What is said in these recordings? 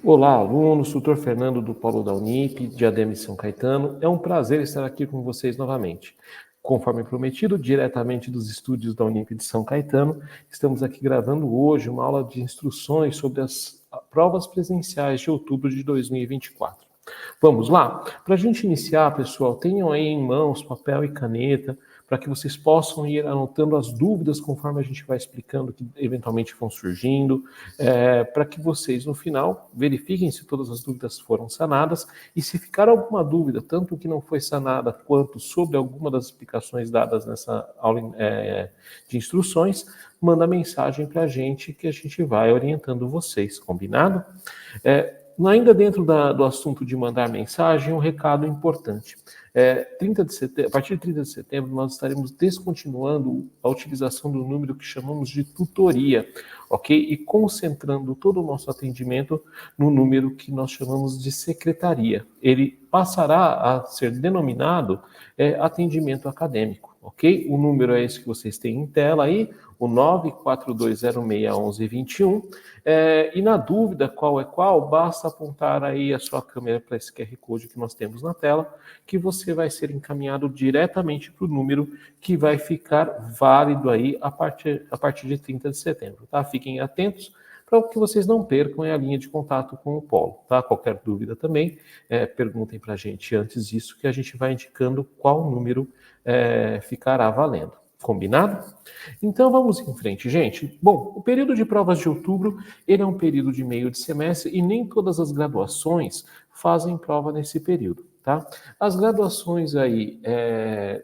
Olá, alunos, tutor Fernando do Polo da Unip, Diadema e São Caetano. É um prazer estar aqui com vocês novamente. Conforme prometido, diretamente dos estúdios da Unip de São Caetano, estamos aqui gravando hoje uma aula de instruções sobre as provas presenciais de outubro de 2024. Vamos lá? Para a gente iniciar, pessoal, tenham aí em mãos papel e caneta, para que vocês possam ir anotando as dúvidas conforme a gente vai explicando que eventualmente vão surgindo, para que vocês, no final, verifiquem se todas as dúvidas foram sanadas e se ficar alguma dúvida, tanto que não foi sanada quanto sobre alguma das explicações dadas nessa aula de instruções, manda mensagem para a gente que a gente vai orientando vocês, combinado? Ainda dentro do assunto de mandar mensagem, um recado importante. A partir de 30 de setembro, nós estaremos descontinuando a utilização do número que chamamos de tutoria, ok? E concentrando todo o nosso atendimento no número que nós chamamos de secretaria. Ele passará a ser denominado atendimento acadêmico, ok? O número é esse que vocês têm em tela aí, o 942061121. E na dúvida qual é qual, basta apontar aí a sua câmera para esse QR Code que nós temos na tela, que você vai ser encaminhado diretamente para o número que vai ficar válido aí a partir de 30 de setembro, tá? Fiquem atentos para que vocês não percam a linha de contato com o Polo, tá? Qualquer dúvida também, perguntem para a gente antes disso, que a gente vai indicando qual número ficará valendo. Combinado? Então vamos em frente, gente. Bom, o período de provas de outubro, ele é um período de meio de semestre e nem todas as graduações fazem prova nesse período, tá? As graduações aí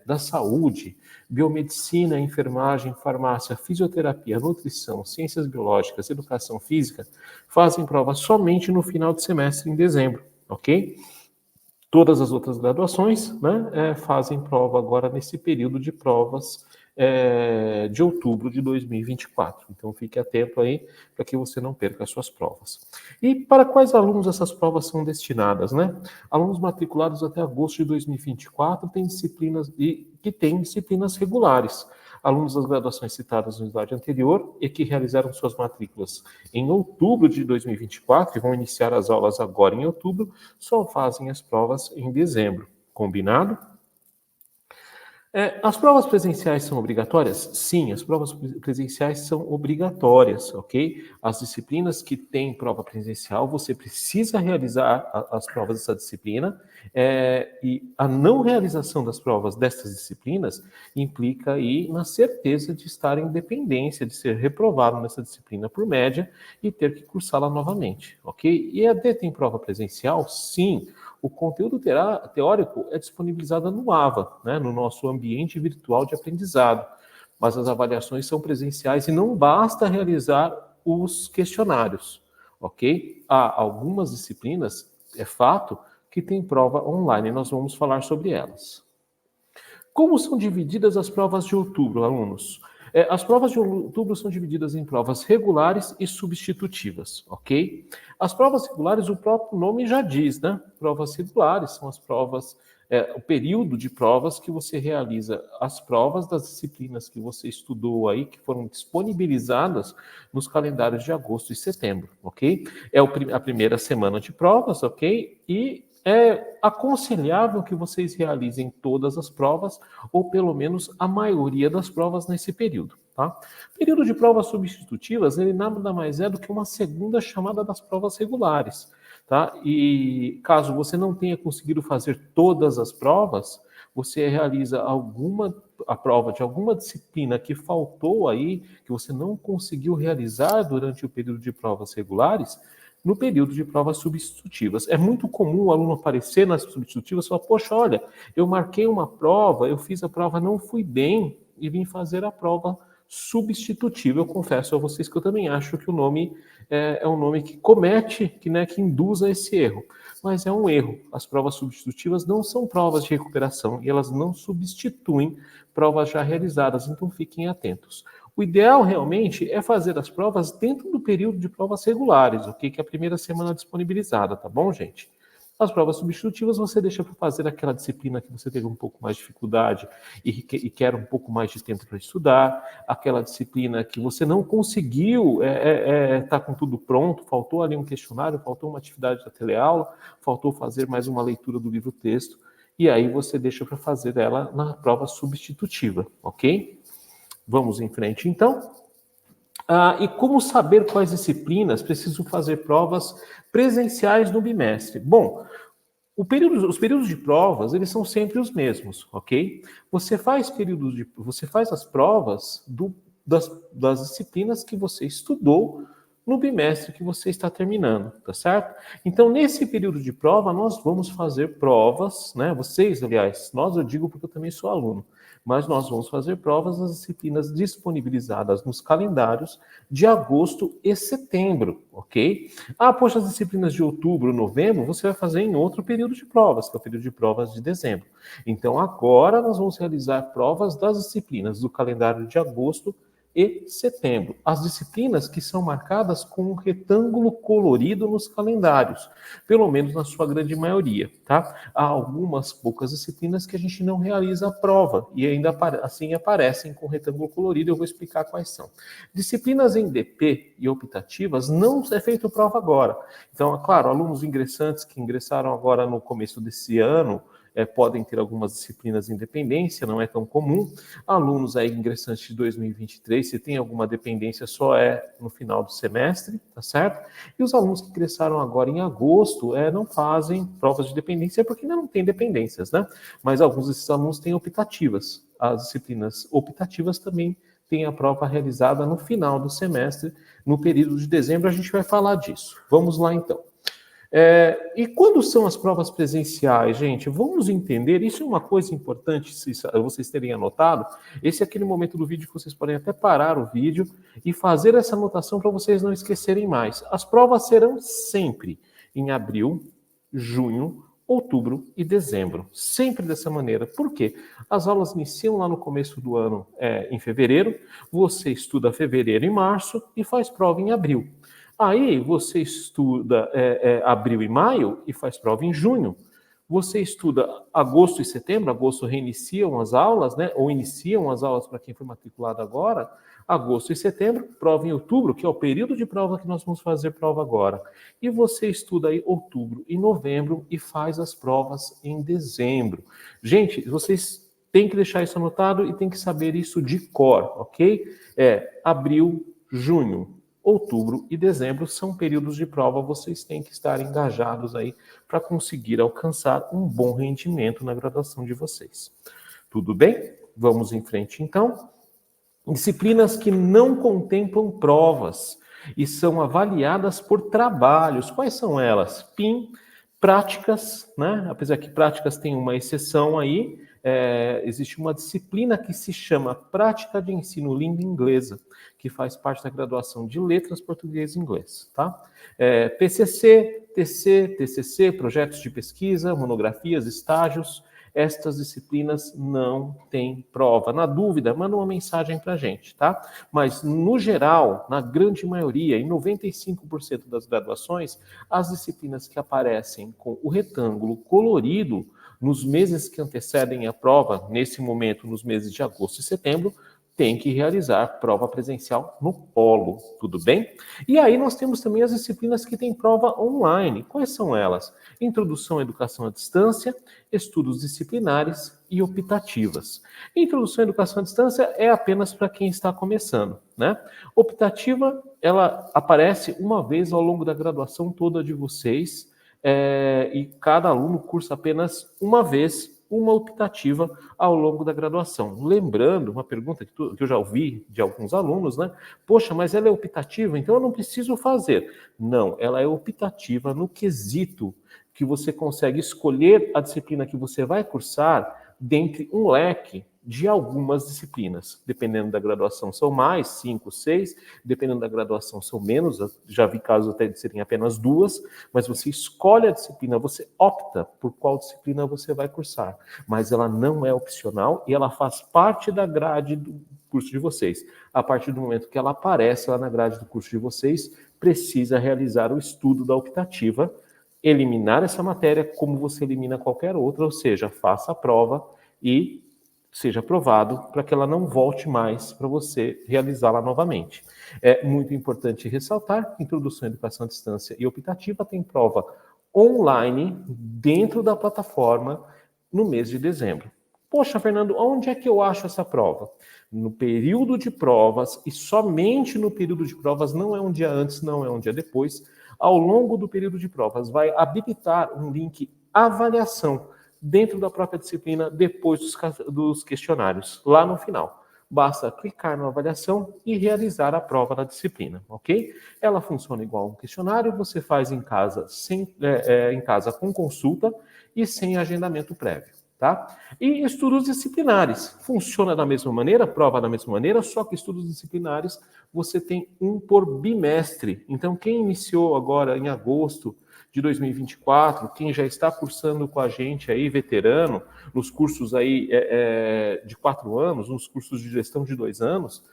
da saúde, biomedicina, enfermagem, farmácia, fisioterapia, nutrição, ciências biológicas, educação física, fazem prova somente no final de semestre, em dezembro, ok? Todas as outras graduações, né, fazem prova agora nesse período de provas de outubro de 2024. Então, fique atento aí para que você não perca as suas provas. E para quais alunos essas provas são destinadas, né? Alunos matriculados até agosto de 2024 têm disciplinas que têm disciplinas regulares. Alunos das graduações citadas no slide anterior e que realizaram suas matrículas em outubro de 2024 e vão iniciar as aulas agora em outubro, só fazem as provas em dezembro. Combinado? As provas presenciais são obrigatórias? Sim, as provas presenciais são obrigatórias, ok? As disciplinas que têm prova presencial, você precisa realizar as provas dessa disciplina, e a não realização das provas dessas disciplinas implica aí na certeza de estar em dependência, de ser reprovado nessa disciplina por média e ter que cursá-la novamente, ok? E EAD tem prova presencial? Sim. O conteúdo teórico é disponibilizado no AVA, né, no nosso ambiente virtual de aprendizado, mas as avaliações são presenciais e não basta realizar os questionários, ok? Há algumas disciplinas, é fato, que têm prova online, e nós vamos falar sobre elas. Como são divididas as provas de outubro, alunos? As provas de outubro são divididas em provas regulares e substitutivas, ok? As provas regulares, o próprio nome já diz, né? Provas regulares são as provas, o período de provas que você realiza as provas das disciplinas que você estudou aí, que foram disponibilizadas nos calendários de agosto e setembro, ok? É a primeira semana de provas, ok? E é aconselhável que vocês realizem todas as provas, ou pelo menos a maioria das provas nesse período, tá? Período de provas substitutivas, ele nada mais é do que uma segunda chamada das provas regulares, tá? E caso você não tenha conseguido fazer todas as provas, você realiza a prova de alguma disciplina que faltou aí, que você não conseguiu realizar durante o período de provas regulares, no período de provas substitutivas. É muito comum o aluno aparecer nas substitutivas e falar, poxa, olha, eu marquei uma prova, eu fiz a prova, não fui bem e vim fazer a prova substitutiva. Eu confesso a vocês que eu também acho que o nome é um nome que comete, que induz a esse erro. Mas é um erro. As provas substitutivas não são provas de recuperação e elas não substituem provas já realizadas, então fiquem atentos. O ideal realmente é fazer as provas dentro do período de provas regulares, ok? Que é a primeira semana disponibilizada, tá bom, gente? As provas substitutivas você deixa para fazer aquela disciplina que você teve um pouco mais de dificuldade e quer um pouco mais de tempo para estudar, aquela disciplina que você não conseguiu tá com tudo pronto, faltou ali um questionário, faltou uma atividade da teleaula, faltou fazer mais uma leitura do livro-texto, e aí você deixa para fazer ela na prova substitutiva, ok? Vamos em frente, então. E como saber quais disciplinas precisam fazer provas presenciais no bimestre? Bom, os períodos de provas, eles são sempre os mesmos, ok? Você faz as provas das disciplinas que você estudou no bimestre que você está terminando, tá certo? Então, nesse período de prova, nós vamos fazer provas, né? Vocês, aliás, eu digo porque eu também sou aluno, mas nós vamos fazer provas das disciplinas disponibilizadas nos calendários de agosto e setembro, ok? Poxa, as disciplinas de outubro, novembro, você vai fazer em outro período de provas, que é o período de provas de dezembro. Então, agora nós vamos realizar provas das disciplinas do calendário de agosto e setembro. As disciplinas que são marcadas com um retângulo colorido nos calendários, pelo menos na sua grande maioria, tá? Há algumas poucas disciplinas que a gente não realiza a prova e ainda assim aparecem com retângulo colorido, eu vou explicar quais são. Disciplinas em DP e optativas não é feito prova agora. Então, é claro, alunos ingressantes que ingressaram agora no começo desse ano, podem ter algumas disciplinas em dependência, não é tão comum. Alunos aí ingressantes de 2023, se tem alguma dependência, só é no final do semestre, tá certo? E os alunos que ingressaram agora em agosto não fazem provas de dependência porque ainda não tem dependências, né? Mas alguns desses alunos têm optativas. As disciplinas optativas também têm a prova realizada no final do semestre, no período de dezembro, a gente vai falar disso. Vamos lá, então. E quando são as provas presenciais, gente? Vamos entender, isso é uma coisa importante, se vocês terem anotado, esse é aquele momento do vídeo que vocês podem até parar o vídeo e fazer essa anotação para vocês não esquecerem mais. As provas serão sempre em abril, junho, outubro e dezembro. Sempre dessa maneira. Por quê? As aulas iniciam lá no começo do ano, em fevereiro, você estuda fevereiro e março e faz prova em abril. Aí você estuda abril e maio e faz prova em junho. Você estuda agosto e setembro, agosto reiniciam as aulas, né? Ou iniciam as aulas para quem foi matriculado agora. Agosto e setembro, prova em outubro, que é o período de prova que nós vamos fazer prova agora. E você estuda aí outubro e novembro e faz as provas em dezembro. Gente, vocês têm que deixar isso anotado e têm que saber isso de cor, ok? Abril, junho, outubro e dezembro são períodos de prova, vocês têm que estar engajados aí para conseguir alcançar um bom rendimento na graduação de vocês. Tudo bem? Vamos em frente, então. Disciplinas que não contemplam provas e são avaliadas por trabalhos. Quais são elas? PIM, práticas, né? Apesar que práticas tem uma exceção aí, existe uma disciplina que se chama Prática de Ensino Língua Inglesa, que faz parte da graduação de Letras Português e Inglês, tá? PCC, TC, TCC, projetos de pesquisa, monografias, estágios, estas disciplinas não têm prova. Na dúvida, manda uma mensagem para a gente, tá? Mas, no geral, na grande maioria, em 95% das graduações, as disciplinas que aparecem com o retângulo colorido nos meses que antecedem a prova, nesse momento, nos meses de agosto e setembro, tem que realizar prova presencial no polo, tudo bem? E aí nós temos também as disciplinas que têm prova online. Quais são elas? Introdução à Educação à Distância, Estudos Disciplinares e Optativas. Introdução à Educação à Distância é apenas para quem está começando, né? Optativa, ela aparece uma vez ao longo da graduação toda de vocês, e cada aluno cursa apenas uma vez uma optativa ao longo da graduação. Lembrando, uma pergunta que eu já ouvi de alguns alunos, né? Poxa, mas ela é optativa, então eu não preciso fazer. Não, ela é optativa no quesito que você consegue escolher a disciplina que você vai cursar dentre um leque de algumas disciplinas. Dependendo da graduação, são mais, 5, 6. Dependendo da graduação, são menos. Já vi casos até de serem apenas 2. Mas você escolhe a disciplina, você opta por qual disciplina você vai cursar. Mas ela não é opcional e ela faz parte da grade do curso de vocês. A partir do momento que ela aparece lá na grade do curso de vocês, precisa realizar o estudo da optativa eliminar essa matéria como você elimina qualquer outra, ou seja, faça a prova e seja aprovado para que ela não volte mais para você realizá-la novamente. É muito importante ressaltar que Introdução à Educação à Distância e Optativa tem prova online dentro da plataforma no mês de dezembro. Poxa, Fernando, onde é que eu acho essa prova? No período de provas, e somente no período de provas, não é um dia antes, não é um dia depois, ao longo do período de provas, vai habilitar um link avaliação dentro da própria disciplina, depois dos questionários, lá no final. Basta clicar na avaliação e realizar a prova da disciplina, ok? Ela funciona igual a um questionário, você faz em casa, em casa com consulta e sem agendamento prévio, tá? E estudos disciplinares, funciona da mesma maneira, prova da mesma maneira, só que estudos disciplinares você tem um por bimestre. Então, quem iniciou agora em agosto de 2024, quem já está cursando com a gente aí, veterano, nos cursos aí de 4 anos, nos cursos de gestão de 2 anos,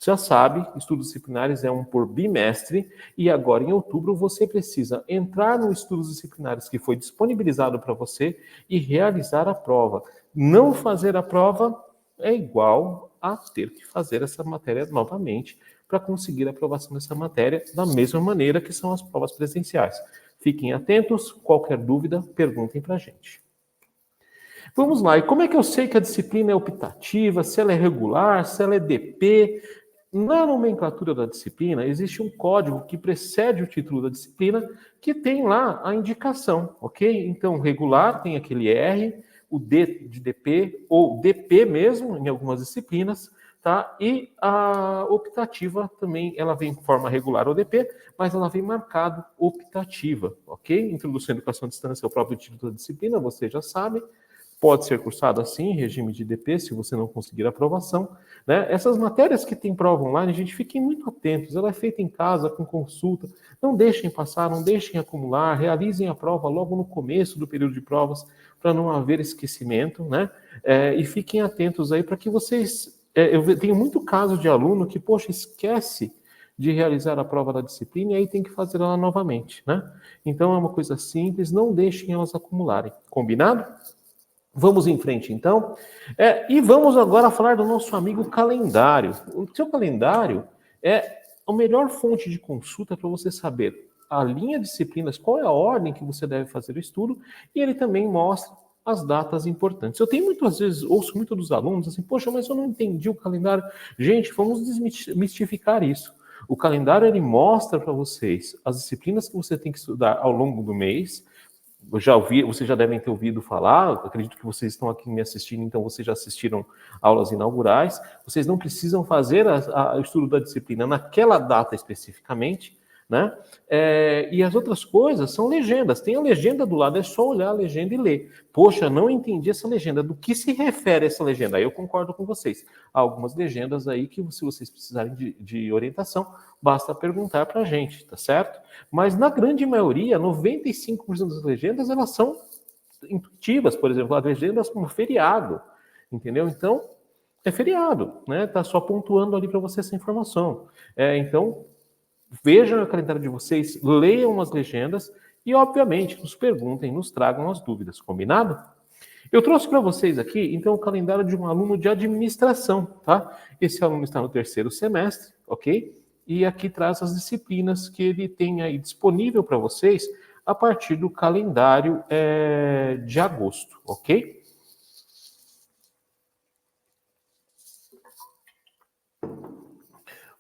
já sabe, estudos disciplinares é um por bimestre, e agora em outubro você precisa entrar no estudos disciplinares que foi disponibilizado para você e realizar a prova. Não fazer a prova é igual a ter que fazer essa matéria novamente para conseguir a aprovação dessa matéria da mesma maneira que são as provas presenciais. Fiquem atentos, qualquer dúvida, perguntem para a gente. Vamos lá, e como é que eu sei que a disciplina é optativa, se ela é regular, se ela é DP? Na nomenclatura da disciplina, existe um código que precede o título da disciplina, que tem lá a indicação, ok? Então, regular tem aquele R, o D de DP, ou DP mesmo, em algumas disciplinas, tá? E a optativa também, ela vem em forma regular ou DP, mas ela vem marcado optativa, ok? Introdução à Educação à Distância é o próprio título da disciplina, você já sabe. Pode ser cursado assim, em regime de DP, se você não conseguir aprovação, né? Essas matérias que tem prova online, gente, fiquem muito atentos. Ela é feita em casa, com consulta. Não deixem passar, não deixem acumular. Realizem a prova logo no começo do período de provas, para não haver esquecimento, né? E fiquem atentos aí para que vocês... eu tenho muito caso de aluno que, poxa, esquece de realizar a prova da disciplina e aí tem que fazer ela novamente, né? Então, é uma coisa simples, não deixem elas acumularem. Combinado? Vamos em frente, então. E vamos agora falar do nosso amigo calendário. O seu calendário é a melhor fonte de consulta para você saber a linha de disciplinas, qual é a ordem que você deve fazer o estudo, e ele também mostra as datas importantes. Eu tenho muitas vezes, ouço muito dos alunos assim, poxa, mas eu não entendi o calendário. Gente, vamos desmistificar isso. O calendário, ele mostra para vocês as disciplinas que você tem que estudar ao longo do mês. Vocês já devem ter ouvido falar, acredito que vocês estão aqui me assistindo, então vocês já assistiram aulas inaugurais. Vocês não precisam fazer o estudo da disciplina naquela data especificamente, né? E as outras coisas são legendas. Tem a legenda do lado, é só olhar a legenda e ler. Poxa, não entendi essa legenda. Do que se refere essa legenda? Aí eu concordo com vocês. Há algumas legendas aí que, se vocês precisarem de orientação, basta perguntar para a gente, tá certo? Mas na grande maioria, 95% das legendas, elas são intuitivas. Por exemplo, as legendas como feriado, entendeu? Então, é feriado, né? Tá só pontuando ali para você essa informação. Então, vejam o calendário de vocês, leiam as legendas e, obviamente, nos perguntem, nos tragam as dúvidas, combinado? Eu trouxe para vocês aqui, então, o calendário de um aluno de administração, tá? Esse aluno está no 3º semestre, ok? E aqui traz as disciplinas que ele tem aí disponível para vocês a partir do calendário de agosto, ok?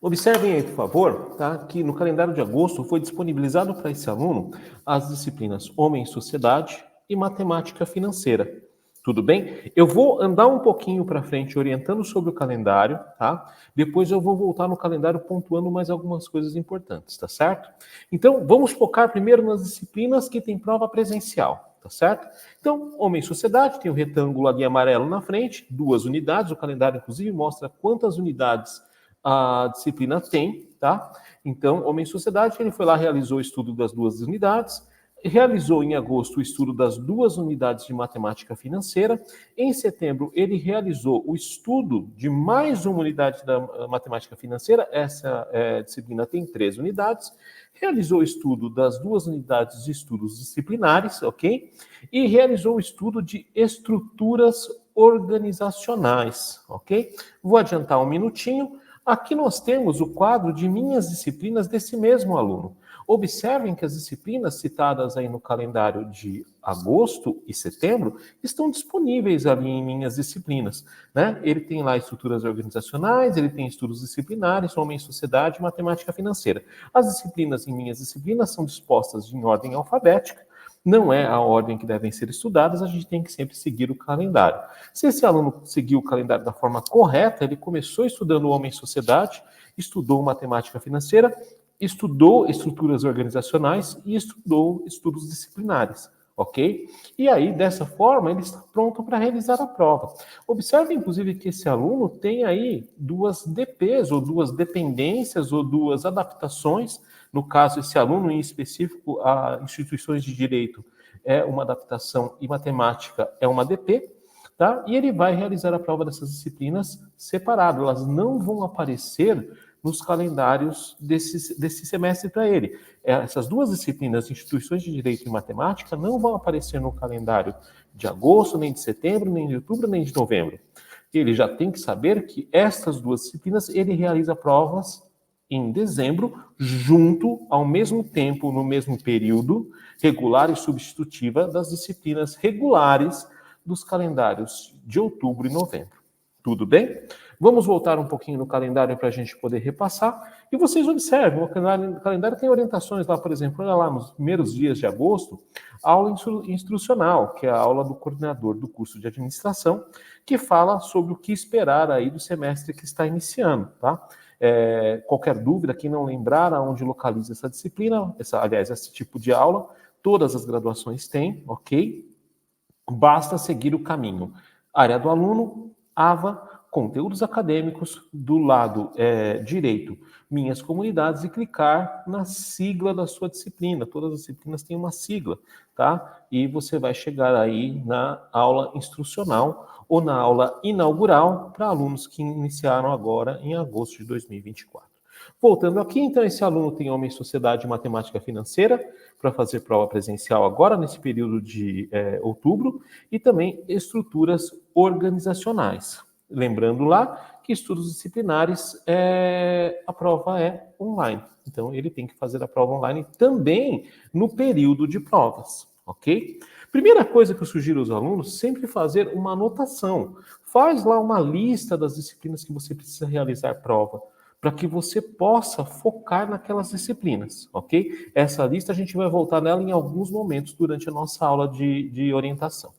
Observem aí, por favor, tá, que no calendário de agosto foi disponibilizado para esse aluno as disciplinas Homem e Sociedade e Matemática Financeira. Tudo bem? Eu vou andar um pouquinho para frente orientando sobre o calendário, tá? Depois eu vou voltar no calendário pontuando mais algumas coisas importantes, tá certo? Então, vamos focar primeiro nas disciplinas que tem prova presencial, tá certo? Então, Homem e Sociedade tem o retângulo ali amarelo na frente, 2 unidades, o calendário inclusive mostra quantas unidades a disciplina tem, tá? Então, Homem e Sociedade, ele foi lá, realizou o estudo das 2 unidades, Realizou em agosto o estudo das 2 unidades de matemática financeira. Em setembro, ele realizou o estudo de mais uma unidade da matemática financeira. Essa disciplina tem 3 unidades. Realizou o estudo das 2 unidades de estudos disciplinares, ok? E realizou o estudo de estruturas organizacionais, ok? Vou adiantar um minutinho. Aqui nós temos o quadro de minhas disciplinas desse mesmo aluno. Observem que as disciplinas citadas aí no calendário de agosto e setembro estão disponíveis ali em minhas disciplinas, né? Ele tem lá estruturas organizacionais, ele tem estudos disciplinares, homem e sociedade e matemática financeira. As disciplinas em minhas disciplinas são dispostas em ordem alfabética, não é a ordem que devem ser estudadas, a gente tem que sempre seguir o calendário. Se esse aluno seguir o calendário da forma correta, ele começou estudando homem e sociedade, estudou matemática financeira, estudou estruturas organizacionais e estudou estudos disciplinares, ok? E aí, dessa forma, ele está pronto para realizar a prova. Observe, inclusive, que esse aluno tem aí 2 DPs, ou 2 dependências, ou 2 adaptações. No caso, esse aluno em específico, a instituições de direito é uma adaptação e matemática é uma DP, tá? E ele vai realizar a prova dessas disciplinas separado, elas não vão aparecer nos calendários desse semestre para ele. Essas 2 disciplinas, instituições de direito e matemática, não vão aparecer no calendário de agosto, nem de setembro, nem de outubro, nem de novembro. Ele já tem que saber que estas 2 disciplinas ele realiza provas em dezembro, junto, ao mesmo tempo, no mesmo período, regular e substitutiva das disciplinas regulares dos calendários de outubro e novembro. Tudo bem? Vamos voltar um pouquinho no calendário para a gente poder repassar. E vocês observam, o calendário tem orientações lá, por exemplo, olha lá, nos primeiros dias de agosto, aula instrucional, que é a aula do coordenador do curso de administração, que fala sobre o que esperar aí do semestre que está iniciando, tá? Qualquer dúvida, quem não lembrar aonde localiza essa disciplina, esse tipo de aula, todas as graduações têm, ok? Basta seguir o caminho. Área do aluno, AVA, conteúdos acadêmicos, do lado direito, minhas comunidades, e clicar na sigla da sua disciplina. Todas as disciplinas têm uma sigla, tá? E você vai chegar aí na aula instrucional ou na aula inaugural para alunos que iniciaram agora em agosto de 2024. Voltando aqui, então, esse aluno tem Homem, Sociedade e Matemática Financeira para fazer prova presencial agora, nesse período de outubro, e também estruturas organizacionais. Lembrando lá que estudos disciplinares, a prova é online. Então, ele tem que fazer a prova online também no período de provas, ok? Primeira coisa que eu sugiro aos alunos, sempre fazer uma anotação. Faz lá uma lista das disciplinas que você precisa realizar prova, para que você possa focar naquelas disciplinas, ok? Essa lista a gente vai voltar nela em alguns momentos durante a nossa aula de orientação.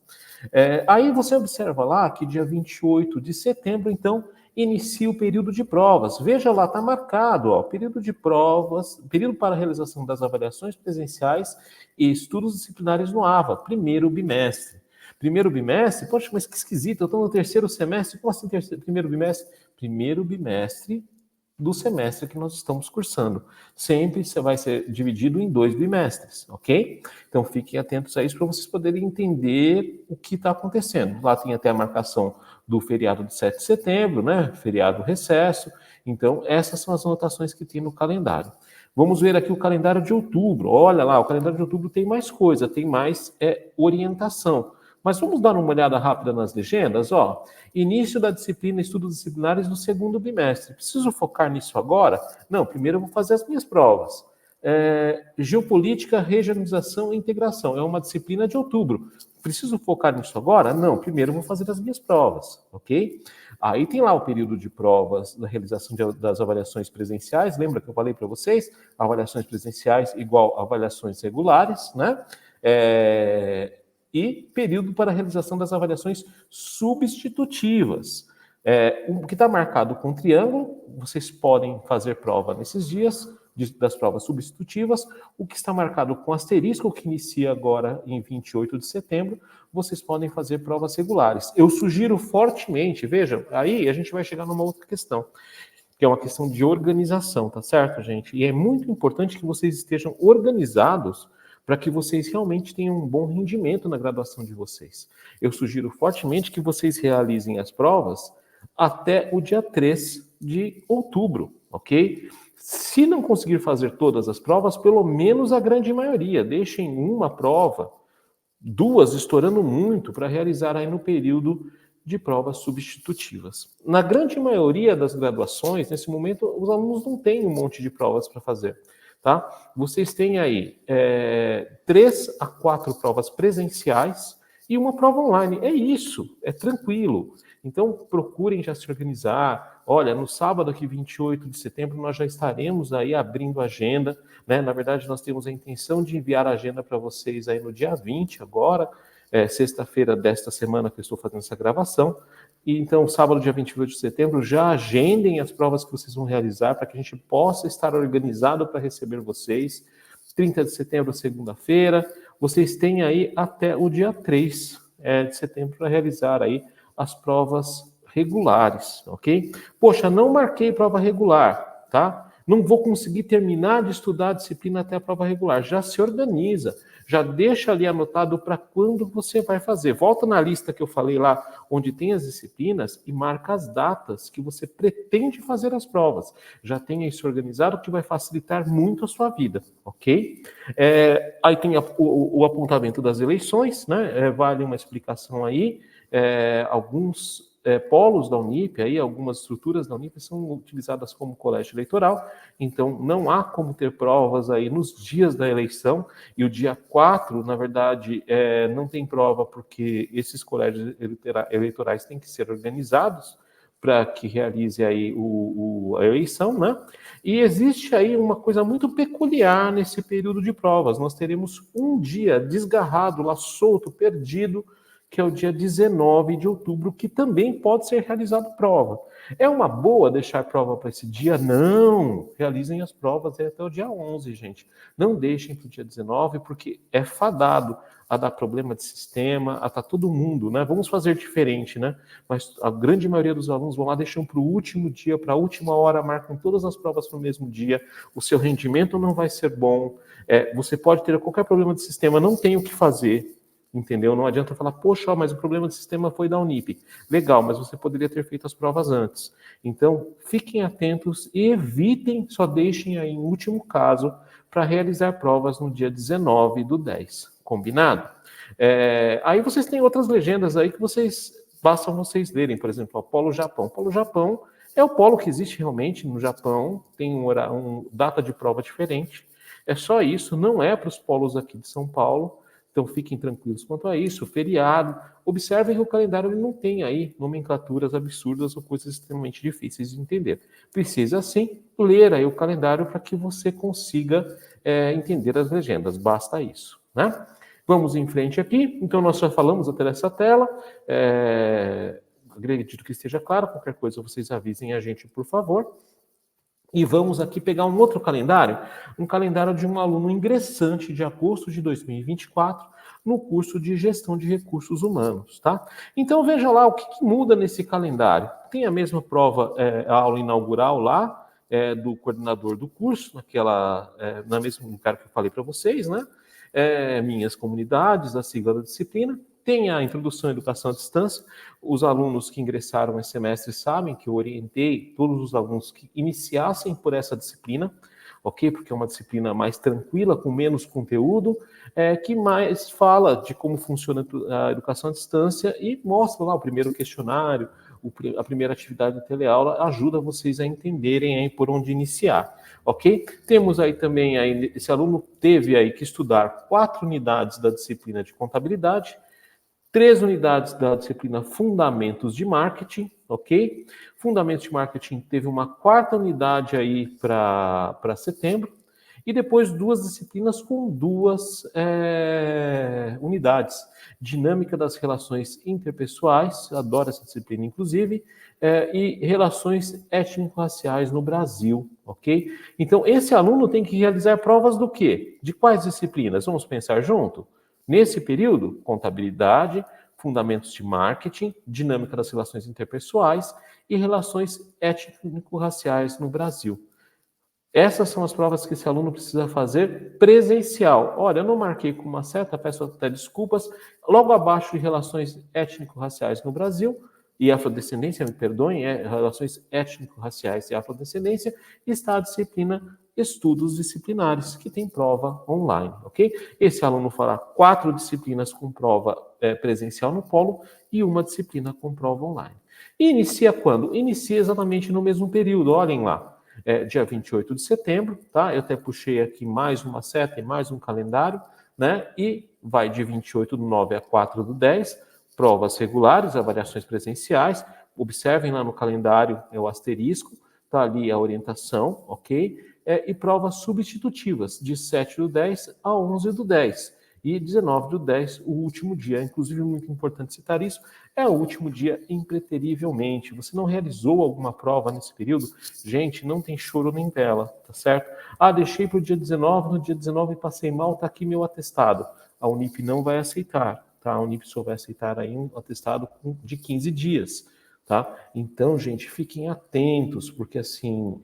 Aí você observa lá que dia 28 de setembro, então, inicia o período de provas. Veja lá, está marcado, ó, período de provas, período para a realização das avaliações presenciais e estudos disciplinares no AVA, primeiro bimestre. Primeiro bimestre? Poxa, mas que esquisito, eu estou no terceiro semestre, como assim primeiro bimestre? Primeiro bimestre do semestre que nós estamos cursando. Sempre vai ser dividido em 2 bimestres, ok? Então fiquem atentos a isso para vocês poderem entender o que está acontecendo. Lá tem até a marcação do feriado de 7 de setembro, né? Feriado recesso. Então essas são as anotações que tem no calendário. Vamos ver aqui o calendário de outubro. Olha lá, o calendário de outubro tem mais coisa, tem mais orientação. Mas vamos dar uma olhada rápida nas legendas, ó. Início da disciplina Estudos Disciplinares no segundo bimestre. Preciso focar nisso agora? Não, primeiro eu vou fazer as minhas provas. Geopolítica, Regionalização e Integração. É uma disciplina de outubro. Preciso focar nisso agora? Não, primeiro eu vou fazer as minhas provas, ok? Aí tem lá o período de provas da realização das avaliações presenciais. Lembra que eu falei para vocês? Avaliações presenciais igual avaliações regulares, né? E período para a realização das avaliações substitutivas. O que está marcado com triângulo, vocês podem fazer prova nesses dias das provas substitutivas. O que está marcado com asterisco, que inicia agora em 28 de setembro, vocês podem fazer provas regulares. Eu sugiro fortemente, vejam, aí a gente vai chegar numa outra questão, que é uma questão de organização, tá certo, gente? E é muito importante que vocês estejam organizados para que vocês realmente tenham um bom rendimento na graduação de vocês. Eu sugiro fortemente que vocês realizem as provas até o dia 3 de outubro, ok? Se não conseguir fazer todas as provas, pelo menos a grande maioria, deixem uma prova, 2 estourando muito, para realizar aí no período de provas substitutivas. Na grande maioria das graduações, nesse momento, os alunos não têm um monte de provas para fazer, tá? Vocês têm aí 3 a 4 provas presenciais e uma prova online. É isso, é tranquilo. Então, procurem já se organizar. Olha, no sábado aqui, 28 de setembro, nós já estaremos aí abrindo a agenda, né? Na verdade, nós temos a intenção de enviar a agenda para vocês aí no dia 20, agora, sexta-feira desta semana que eu estou fazendo essa gravação. E então, sábado, dia 28 de setembro, já agendem as provas que vocês vão realizar para que a gente possa estar organizado para receber vocês. 30 de setembro, segunda-feira, vocês têm aí até o dia 3 de setembro para realizar aí as provas regulares, ok? Poxa, não marquei prova regular, tá? Não vou conseguir terminar de estudar a disciplina até a prova regular. Já se organiza, já deixa ali anotado para quando você vai fazer. Volta na lista que eu falei lá, onde tem as disciplinas, e marca as datas que você pretende fazer as provas. Já tenha isso organizado, que vai facilitar muito a sua vida, ok? Aí tem o apontamento das eleições, né? Vale uma explicação aí. Alguns polos da Unip, aí, algumas estruturas da Unip são utilizadas como colégio eleitoral, então não há como ter provas aí nos dias da eleição, e o dia 4, na verdade, não tem prova porque esses colégios eleitorais têm que ser organizados para que realize aí a eleição, né? E existe aí uma coisa muito peculiar nesse período de provas. Nós teremos um dia desgarrado, lá solto, perdido, que é o dia 19 de outubro, que também pode ser realizado prova. É uma boa deixar prova para esse dia? Não! Realizem as provas até o dia 11, gente. Não deixem para o dia 19, porque é fadado a dar problema de sistema, a tá todo mundo, né? Vamos fazer diferente, né? Mas a grande maioria dos alunos vão lá, deixam para o último dia, para a última hora, marcam todas as provas no mesmo dia, o seu rendimento não vai ser bom, você pode ter qualquer problema de sistema, não tem o que fazer, entendeu? Não adianta falar, poxa, mas o problema do sistema foi da Unip. Legal, mas você poderia ter feito as provas antes. Então, fiquem atentos e evitem, só deixem aí em último caso, para realizar provas no dia 19 do 10. Combinado? Aí vocês têm outras legendas aí que basta vocês lerem, por exemplo, o Polo Japão. Polo Japão é o polo que existe realmente no Japão, tem uma data de prova diferente. É só isso, não é para os polos aqui de São Paulo. Então, fiquem tranquilos quanto a isso. Feriado, observem que o calendário não tem aí nomenclaturas absurdas ou coisas extremamente difíceis de entender. Precisa, sim, ler aí o calendário para que você consiga entender as legendas. Basta isso, né? Vamos em frente aqui. Então, nós já falamos até nessa tela. Acredito que esteja claro. Qualquer coisa, vocês avisem a gente, por favor. E vamos aqui pegar um outro calendário, um calendário de um aluno ingressante de agosto de 2024 no curso de Gestão de Recursos Humanos, tá? Então veja lá o que muda nesse calendário. Tem a mesma prova, a aula inaugural lá, do coordenador do curso, na mesmo lugar que eu falei para vocês, né? Minhas comunidades, a sigla da disciplina. Tem a introdução à educação à distância. Os alunos que ingressaram esse semestre sabem que eu orientei todos os alunos que iniciassem por essa disciplina, ok? Porque é uma disciplina mais tranquila, com menos conteúdo, que mais fala de como funciona a educação à distância e mostra lá o primeiro questionário, a primeira atividade de teleaula, ajuda vocês a entenderem aí por onde iniciar, ok? Temos aí também, esse aluno teve aí que estudar 4 unidades da disciplina de contabilidade, 3 unidades da disciplina Fundamentos de Marketing, ok? Fundamentos de Marketing teve uma 4ª unidade aí para setembro, e depois 2 disciplinas com 2 unidades. Dinâmica das relações interpessoais, adoro essa disciplina, inclusive, e relações étnico-raciais no Brasil, ok? Então, esse aluno tem que realizar provas do quê? De quais disciplinas? Vamos pensar junto? Nesse período, contabilidade, fundamentos de marketing, dinâmica das relações interpessoais e relações étnico-raciais no Brasil. Essas são as provas que esse aluno precisa fazer presencial. Olha, eu não marquei com uma seta, peço até desculpas. Logo abaixo de relações étnico-raciais no Brasil e afrodescendência, me perdoem, relações étnico-raciais e afrodescendência, está a disciplina Estudos Disciplinares, que tem prova online, ok? Esse aluno fará 4 disciplinas com prova presencial no polo e uma disciplina com prova online. E inicia quando? Inicia exatamente no mesmo período, olhem lá. Dia 28 de setembro, tá? Eu até puxei aqui mais uma seta e mais um calendário, né? E vai de 28/9 a 4/10, provas regulares, avaliações presenciais. Observem lá no calendário, o asterisco, tá ali a orientação, ok? E provas substitutivas, de 7/10 a 11/10. E 19/10, o último dia. Inclusive, muito importante citar isso, é o último dia impreterivelmente. Você não realizou alguma prova nesse período? Gente, não tem choro nem vela, tá certo? Ah, deixei para o dia 19, no dia 19 passei mal, tá aqui meu atestado. A Unip não vai aceitar, tá? A Unip só vai aceitar aí um atestado de 15 dias, tá? Então, gente, fiquem atentos, porque assim,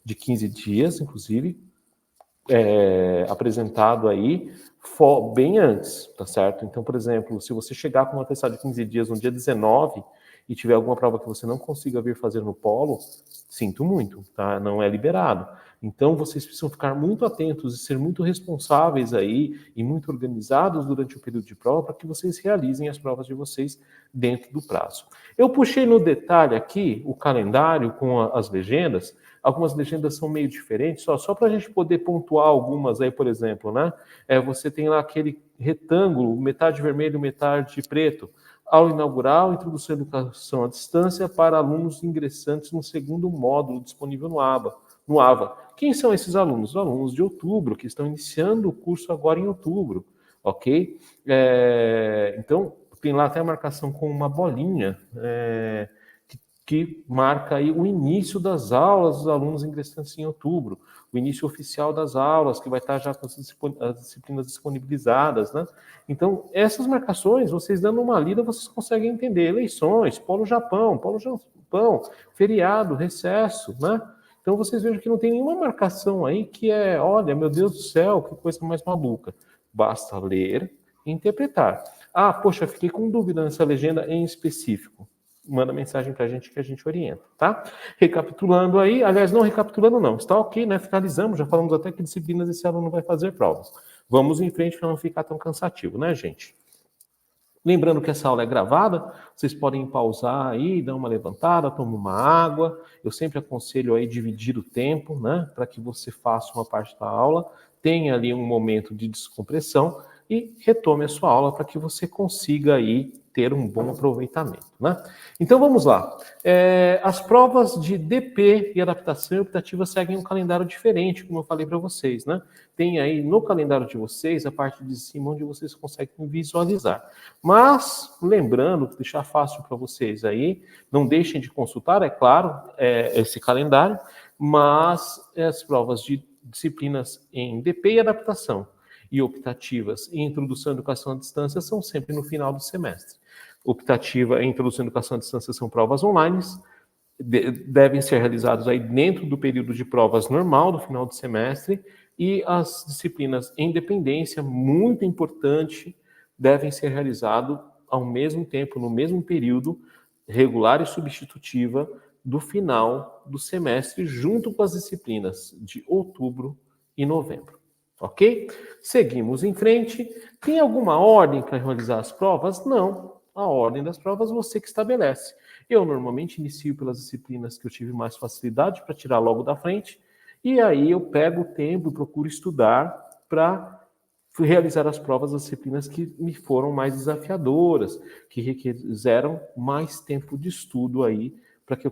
de 15 dias, inclusive, apresentado aí bem antes, tá certo? Então, por exemplo, se você chegar com um atestado de 15 dias no dia 19 e tiver alguma prova que você não consiga vir fazer no polo, sinto muito, tá? Não é liberado. Então, vocês precisam ficar muito atentos e ser muito responsáveis aí e muito organizados durante o período de prova para que vocês realizem as provas de vocês dentro do prazo. Eu puxei no detalhe aqui o calendário com as legendas. Algumas legendas são meio diferentes, só para a gente poder pontuar algumas aí, por exemplo, né? Você tem lá aquele retângulo, metade vermelho, metade preto. Aula inaugural, introdução à educação à distância para alunos ingressantes no segundo módulo disponível no AVA. Quem são esses alunos? Os alunos de outubro, que estão iniciando o curso agora em outubro, ok? Então, tem lá até a marcação com uma bolinha, que marca aí o início das aulas dos alunos ingressantes em outubro, o início oficial das aulas, que vai estar já com as disciplinas disponibilizadas, né? Então, essas marcações, vocês dando uma lida, vocês conseguem entender. Eleições, polo Japão, feriado, recesso, né? Então, vocês vejam que não tem nenhuma marcação aí que olha, meu Deus do céu, que coisa mais maluca. Basta ler e interpretar. Ah, poxa, fiquei com dúvida nessa legenda em específico. Manda mensagem para a gente que a gente orienta, tá? Recapitulando aí, aliás, não recapitulando não, está ok, né? Finalizamos, já falamos até que disciplinas esse aluno vai fazer provas. Vamos em frente para não ficar tão cansativo, né, gente? Lembrando que essa aula é gravada, vocês podem pausar aí, dar uma levantada, tomar uma água. Eu sempre aconselho aí dividir o tempo, né? Para que você faça uma parte da aula, tenha ali um momento de descompressão e retome a sua aula para que você consiga aí ter um bom aproveitamento, né? Então vamos lá. As provas de DP e adaptação optativa seguem um calendário diferente, como eu falei para vocês, né? Tem aí no calendário de vocês a parte de cima onde vocês conseguem visualizar. Mas, lembrando, deixar fácil para vocês aí, não deixem de consultar, é claro, esse calendário, mas as provas de disciplinas em DP e adaptação e optativas e introdução à educação à distância são sempre no final do semestre. Optativa e introdução à educação à distância são provas online, devem ser realizados aí dentro do período de provas normal do final do semestre, e as disciplinas em dependência, muito importante, devem ser realizadas ao mesmo tempo, no mesmo período, regular e substitutiva, do final do semestre, junto com as disciplinas de outubro e novembro. Ok? Seguimos em frente. Tem alguma ordem para realizar as provas? Não. A ordem das provas você que estabelece. Eu normalmente inicio pelas disciplinas que eu tive mais facilidade para tirar logo da frente, e aí eu pego o tempo e procuro estudar para realizar as provas das disciplinas que me foram mais desafiadoras, que requiseram mais tempo de estudo aí para que eu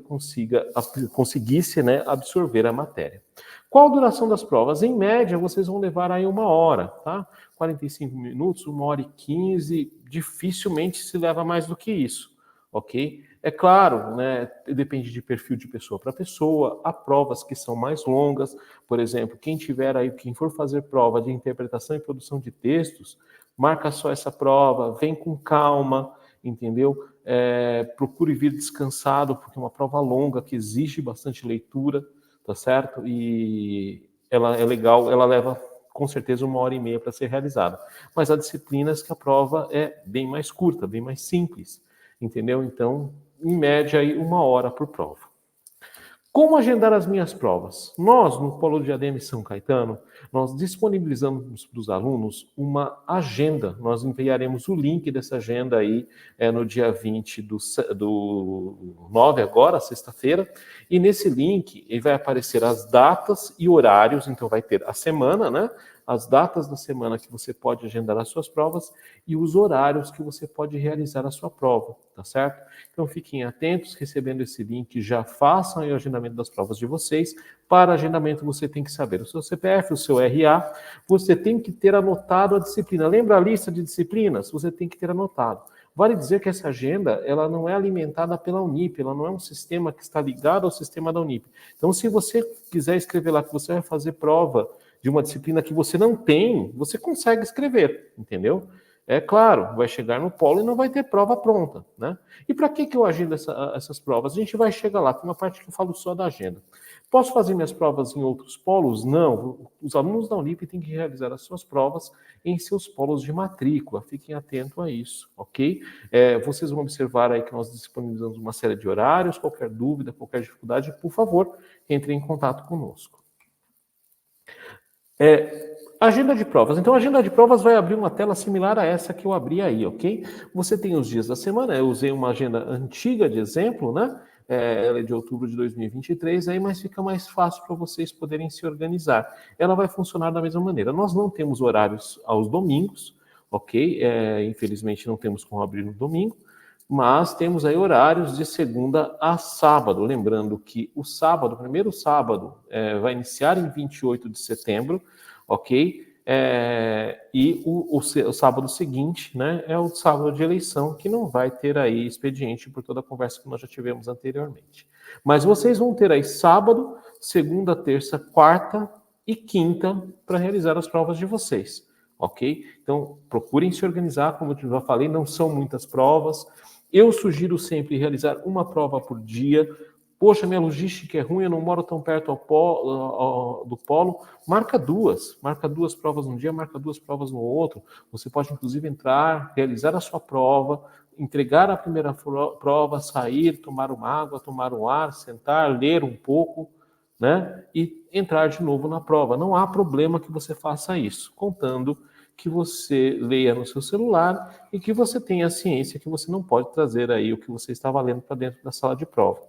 conseguisse, né, absorver a matéria. Qual a duração das provas? Em média, vocês vão levar aí 1 hora, tá? 45 minutos, 1h15, dificilmente se leva mais do que isso, ok? É claro, né, depende de perfil de pessoa para pessoa, há provas que são mais longas, por exemplo, quem for fazer prova de interpretação e produção de textos, marca só essa prova, vem com calma, entendeu? Procure vir descansado, porque é uma prova longa que exige bastante leitura, tá certo? E ela é legal, ela leva com certeza 1h30 para ser realizada. Mas há disciplinas que a prova é bem mais curta, bem mais simples, entendeu? Então, em média, aí 1 hora por prova. Como agendar as minhas provas? Nós, no Polo de ADM São Caetano, nós disponibilizamos para os alunos uma agenda. Nós enviaremos o link dessa agenda aí no dia 20 do 9, agora, sexta-feira. E nesse link vai aparecer as datas e horários, então vai ter a semana, né? As datas da semana que você pode agendar as suas provas e os horários que você pode realizar a sua prova, tá certo? Então fiquem atentos, recebendo esse link, já façam aí o agendamento das provas de vocês. Para agendamento você tem que saber o seu CPF, o seu RA, você tem que ter anotado a disciplina. Lembra a lista de disciplinas? Você tem que ter anotado. Vale dizer que essa agenda, ela não é alimentada pela Unip, ela não é um sistema que está ligado ao sistema da Unip. Então, se você quiser escrever lá que você vai fazer prova de uma disciplina que você não tem, você consegue escrever, entendeu? É claro, vai chegar no polo e não vai ter prova pronta, né? E para que eu agendo essas provas? A gente vai chegar lá, tem uma parte que eu falo só da agenda. Posso fazer minhas provas em outros polos? Não. Os alunos da Unip têm que realizar as suas provas em seus polos de matrícula. Fiquem atentos a isso, ok? Vocês vão observar aí que nós disponibilizamos uma série de horários. Qualquer dúvida, qualquer dificuldade, por favor, entre em contato conosco. Agenda de provas. Então, a agenda de provas vai abrir uma tela similar a essa que eu abri aí, ok? Você tem os dias da semana, eu usei uma agenda antiga de exemplo, né? Ela é de outubro de 2023, aí, mas fica mais fácil para vocês poderem se organizar. Ela vai funcionar da mesma maneira. Nós não temos horários aos domingos, ok? Infelizmente não temos como abrir no domingo, mas temos aí horários de segunda a sábado. Lembrando que o sábado, o primeiro sábado, vai iniciar em 28 de setembro, ok? E o sábado seguinte, né, é o sábado de eleição, que não vai ter aí expediente por toda a conversa que nós já tivemos anteriormente. Mas vocês vão ter aí sábado, segunda, terça, quarta e quinta para realizar as provas de vocês, ok? Então, procurem se organizar, como eu já falei, não são muitas provas. Eu sugiro sempre realizar uma prova por dia. Poxa, minha logística é ruim, eu não moro tão perto do polo. Marca duas provas num dia, marca 2 provas no outro. Você pode, inclusive, entrar, realizar a sua prova, entregar a primeira prova, sair, tomar uma água, tomar um ar, sentar, ler um pouco, né? E entrar de novo na prova. Não há problema que você faça isso, contando que você leia no seu celular e que você tenha a ciência que você não pode trazer aí o que você estava lendo para dentro da sala de prova.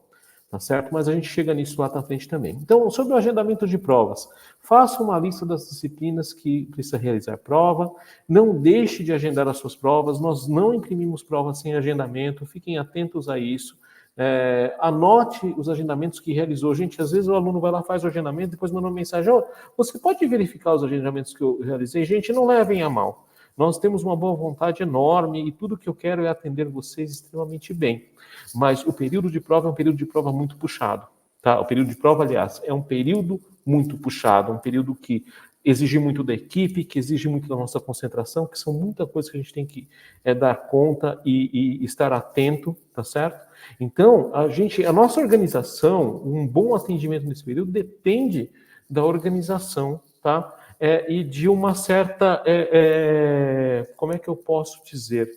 Tá certo? Mas a gente chega nisso lá na frente também. Então, sobre o agendamento de provas, faça uma lista das disciplinas que precisa realizar prova, não deixe de agendar as suas provas, nós não imprimimos provas sem agendamento, fiquem atentos a isso. Anote os agendamentos que realizou. Gente, às vezes o aluno vai lá, faz o agendamento, depois manda uma mensagem, você pode verificar os agendamentos que eu realizei? Gente, não levem a mal. Nós temos uma boa vontade enorme e tudo que eu quero é atender vocês extremamente bem. Mas o período de prova é um período de prova muito puxado. Tá? O período de prova, aliás, é um período muito puxado, um período que exige muito da equipe, que exige muito da nossa concentração, que são muita coisa que a gente tem que dar conta e estar atento, tá certo? Então, a nossa organização, um bom atendimento nesse período depende da organização, tá? E de uma certa, como é que eu posso dizer?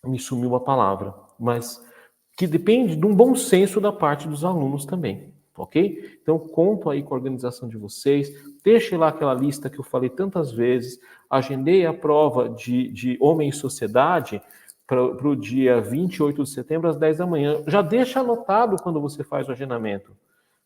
Me sumiu a palavra, mas que depende de um bom senso da parte dos alunos também, ok? Então, conto aí com a organização de vocês, deixe lá aquela lista que eu falei tantas vezes, agendei a prova de Homem e Sociedade para o dia 28 de setembro, às 10 da manhã. Já deixa anotado quando você faz o agendamento.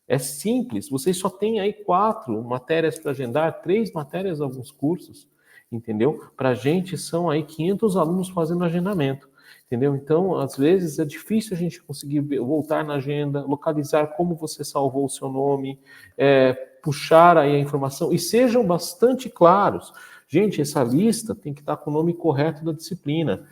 É simples, vocês só têm aí 4 matérias para agendar, 3 matérias alguns cursos, entendeu? Para a gente são aí 500 alunos fazendo agendamento, entendeu? Então, às vezes é difícil a gente conseguir voltar na agenda, localizar como você salvou o seu nome, puxar aí a informação e sejam bastante claros. Gente, essa lista tem que estar com o nome correto da disciplina.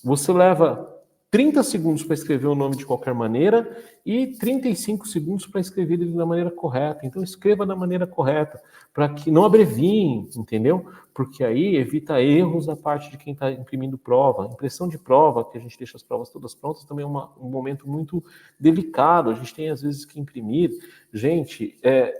Você leva 30 segundos para escrever o nome de qualquer maneira e 35 segundos para escrever ele da maneira correta. Então, escreva da maneira correta, para que não abreviem, entendeu? Porque aí evita erros da parte de quem está imprimindo prova. Impressão de prova, que a gente deixa as provas todas prontas, também é um momento muito delicado. A gente tem, às vezes, que imprimir, gente,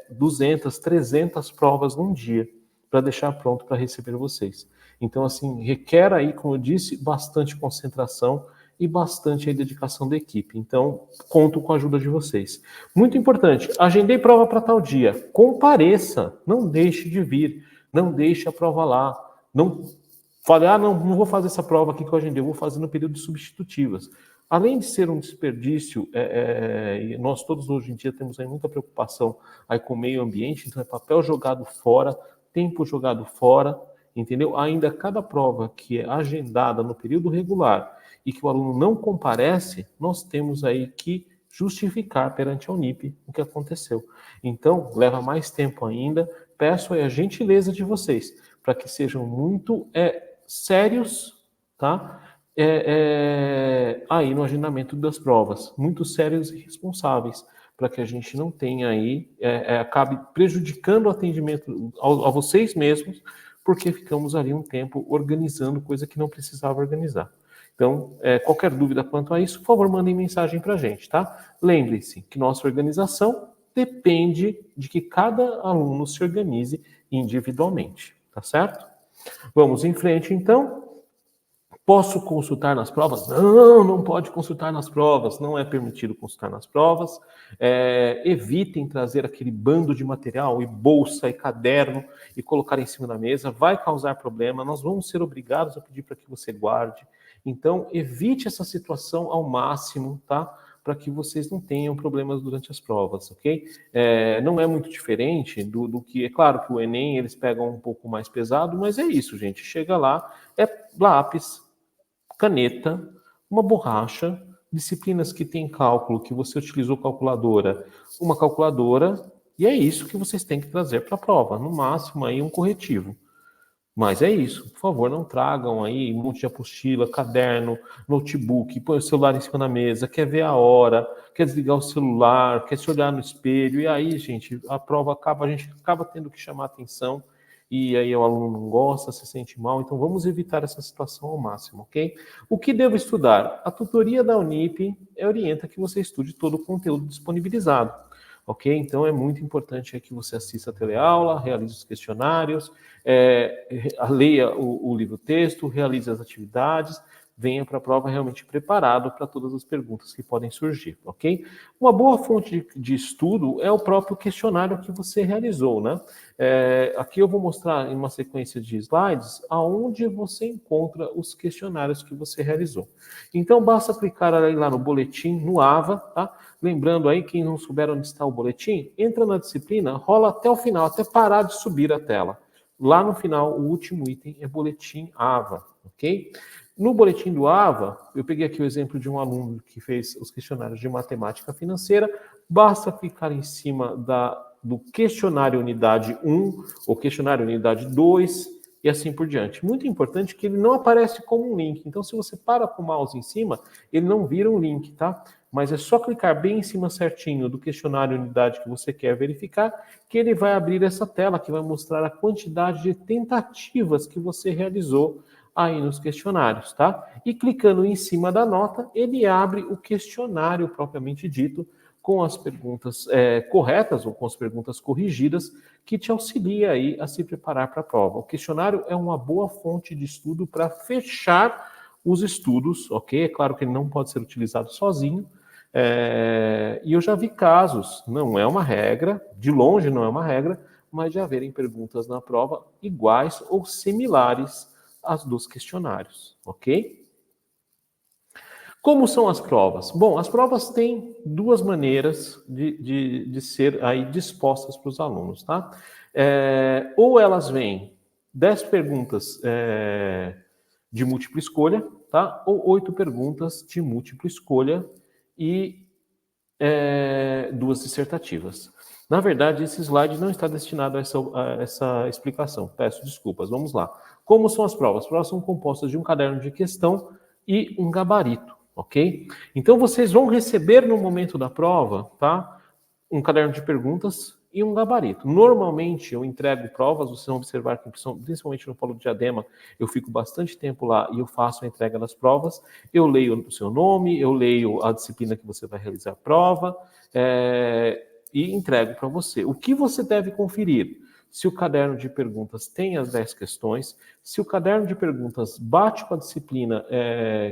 200, 300 provas num dia para deixar pronto para receber vocês. Então, assim, requer aí, como eu disse, bastante concentração e bastante aí dedicação da equipe. Então, conto com a ajuda de vocês. Muito importante, agendei prova para tal dia. Compareça, não deixe de vir, não deixe a prova lá. Não fale, não vou fazer essa prova aqui que eu agendei, eu vou fazer no período de substitutivas. Além de ser um desperdício, nós todos hoje em dia temos aí muita preocupação aí com o meio ambiente, então é papel jogado fora, tempo jogado fora, entendeu? Ainda cada prova que é agendada no período regular e que o aluno não comparece, nós temos aí que justificar perante a Unip o que aconteceu. Então, leva mais tempo ainda. Peço aí a gentileza de vocês para que sejam muito sérios, tá? Aí no agendamento das provas, muito sérios e responsáveis, para que a gente não tenha aí, acabe prejudicando o atendimento a vocês mesmos, porque ficamos ali um tempo organizando coisa que não precisava organizar. Então, qualquer dúvida quanto a isso, por favor, mandem mensagem para a gente, tá? Lembre-se que nossa organização depende de que cada aluno se organize individualmente, tá certo? Vamos em frente, então. Posso consultar nas provas? Não, não pode consultar nas provas, não é permitido consultar nas provas. Evitem trazer aquele bando de material e bolsa e caderno e colocar em cima da mesa, vai causar problema, nós vamos ser obrigados a pedir para que você guarde. Então, evite essa situação ao máximo, tá? Para que vocês não tenham problemas durante as provas, ok? Não é muito diferente do que, é claro que o Enem eles pegam um pouco mais pesado, mas é isso, gente. Chega lá, lápis, caneta, uma borracha, disciplinas que tem cálculo, que você utilizou calculadora, uma calculadora, e é isso que vocês têm que trazer para a prova. No máximo, aí um corretivo. Mas é isso, por favor, não tragam aí um monte de apostila, caderno, notebook, põe o celular em cima da mesa, quer ver a hora, quer desligar o celular, quer se olhar no espelho, e aí, gente, a gente acaba tendo que chamar atenção, e aí o aluno não gosta, se sente mal, então vamos evitar essa situação ao máximo, ok? O que devo estudar? A tutoria da Unip orienta que você estude todo o conteúdo disponibilizado. Ok? Então é muito importante que você assista a teleaula, realize os questionários, leia o livro-texto, realize as atividades, venha para a prova realmente preparado para todas as perguntas que podem surgir, ok? Uma boa fonte de estudo é o próprio questionário que você realizou, né? Aqui eu vou mostrar em uma sequência de slides aonde você encontra os questionários que você realizou. Então basta clicar aí lá no boletim, no AVA, tá? Lembrando aí, quem não souber onde está o boletim, entra na disciplina, rola até o final, até parar de subir a tela. Lá no final, o último item é boletim AVA, ok? No boletim do AVA, eu peguei aqui o exemplo de um aluno que fez os questionários de matemática financeira, basta clicar em cima do questionário unidade 1, ou questionário unidade 2, e assim por diante. Muito importante que ele não aparece como um link. Então, se você para com o mouse em cima, ele não vira um link, tá? Mas é só clicar bem em cima certinho do questionário unidade que você quer verificar, que ele vai abrir essa tela que vai mostrar a quantidade de tentativas que você realizou aí nos questionários, tá? E clicando em cima da nota, ele abre o questionário propriamente dito, com as perguntas corretas ou com as perguntas corrigidas, que te auxilia aí a se preparar para a prova. O questionário é uma boa fonte de estudo para fechar os estudos, ok? É claro que ele não pode ser utilizado sozinho, e eu já vi casos, não é uma regra, de longe não é uma regra, mas de haverem perguntas na prova iguais ou similares às dos questionários, ok? Como são as provas? Bom, as provas têm duas maneiras de ser aí dispostas para os alunos, tá? Ou elas vêm 10 perguntas de múltipla escolha, tá? Ou 8 perguntas de múltipla escolha e 2 dissertativas. Na verdade, esse slide não está destinado a essa explicação. Peço desculpas. Vamos lá. Como são as provas? As provas são compostas de um caderno de questão e um gabarito. ok? Então, vocês vão receber no momento da prova, tá? Um caderno de perguntas e um gabarito. Normalmente, eu entrego provas, vocês vão observar que, principalmente no Polo de Diadema, eu fico bastante tempo lá e eu faço a entrega das provas. Eu leio o seu nome, eu leio a disciplina que você vai realizar a prova, e entrego para você. O que você deve conferir? Se o caderno de perguntas tem as 10 questões, se o caderno de perguntas bate com a disciplina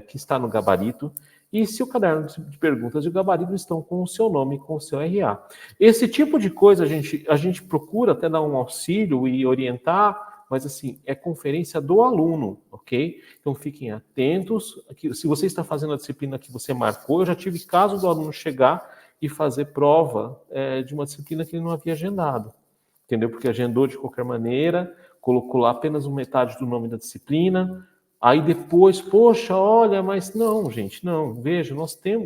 que está no gabarito, e se o caderno de perguntas e o gabarito estão com o seu nome, com o seu RA. Esse tipo de coisa a gente procura até dar um auxílio e orientar, mas assim, é conferência do aluno, ok? Então fiquem atentos. Se você está fazendo a disciplina que você marcou, eu já tive caso do aluno chegar e fazer prova de uma disciplina que ele não havia agendado. Entendeu? Porque agendou de qualquer maneira, colocou lá apenas metade do nome da disciplina, aí depois, poxa, olha, mas não, gente, não, veja,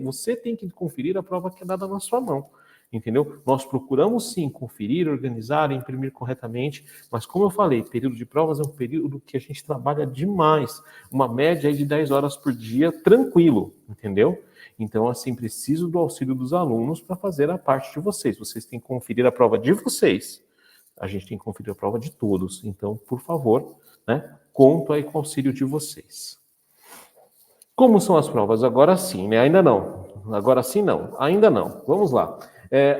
você tem que conferir a prova que é dada na sua mão, entendeu? Nós procuramos sim conferir, organizar, imprimir corretamente, mas como eu falei, período de provas é um período que a gente trabalha demais, uma média aí de 10 horas por dia, tranquilo, entendeu? Então, assim, preciso do auxílio dos alunos para fazer a parte de vocês. Vocês têm que conferir a prova de vocês. A gente tem que conferir a prova de todos. Então, por favor, né, conto aí com o auxílio de vocês. Como são as provas? Agora sim, né? Ainda não. Agora sim, não. Ainda não. Vamos lá.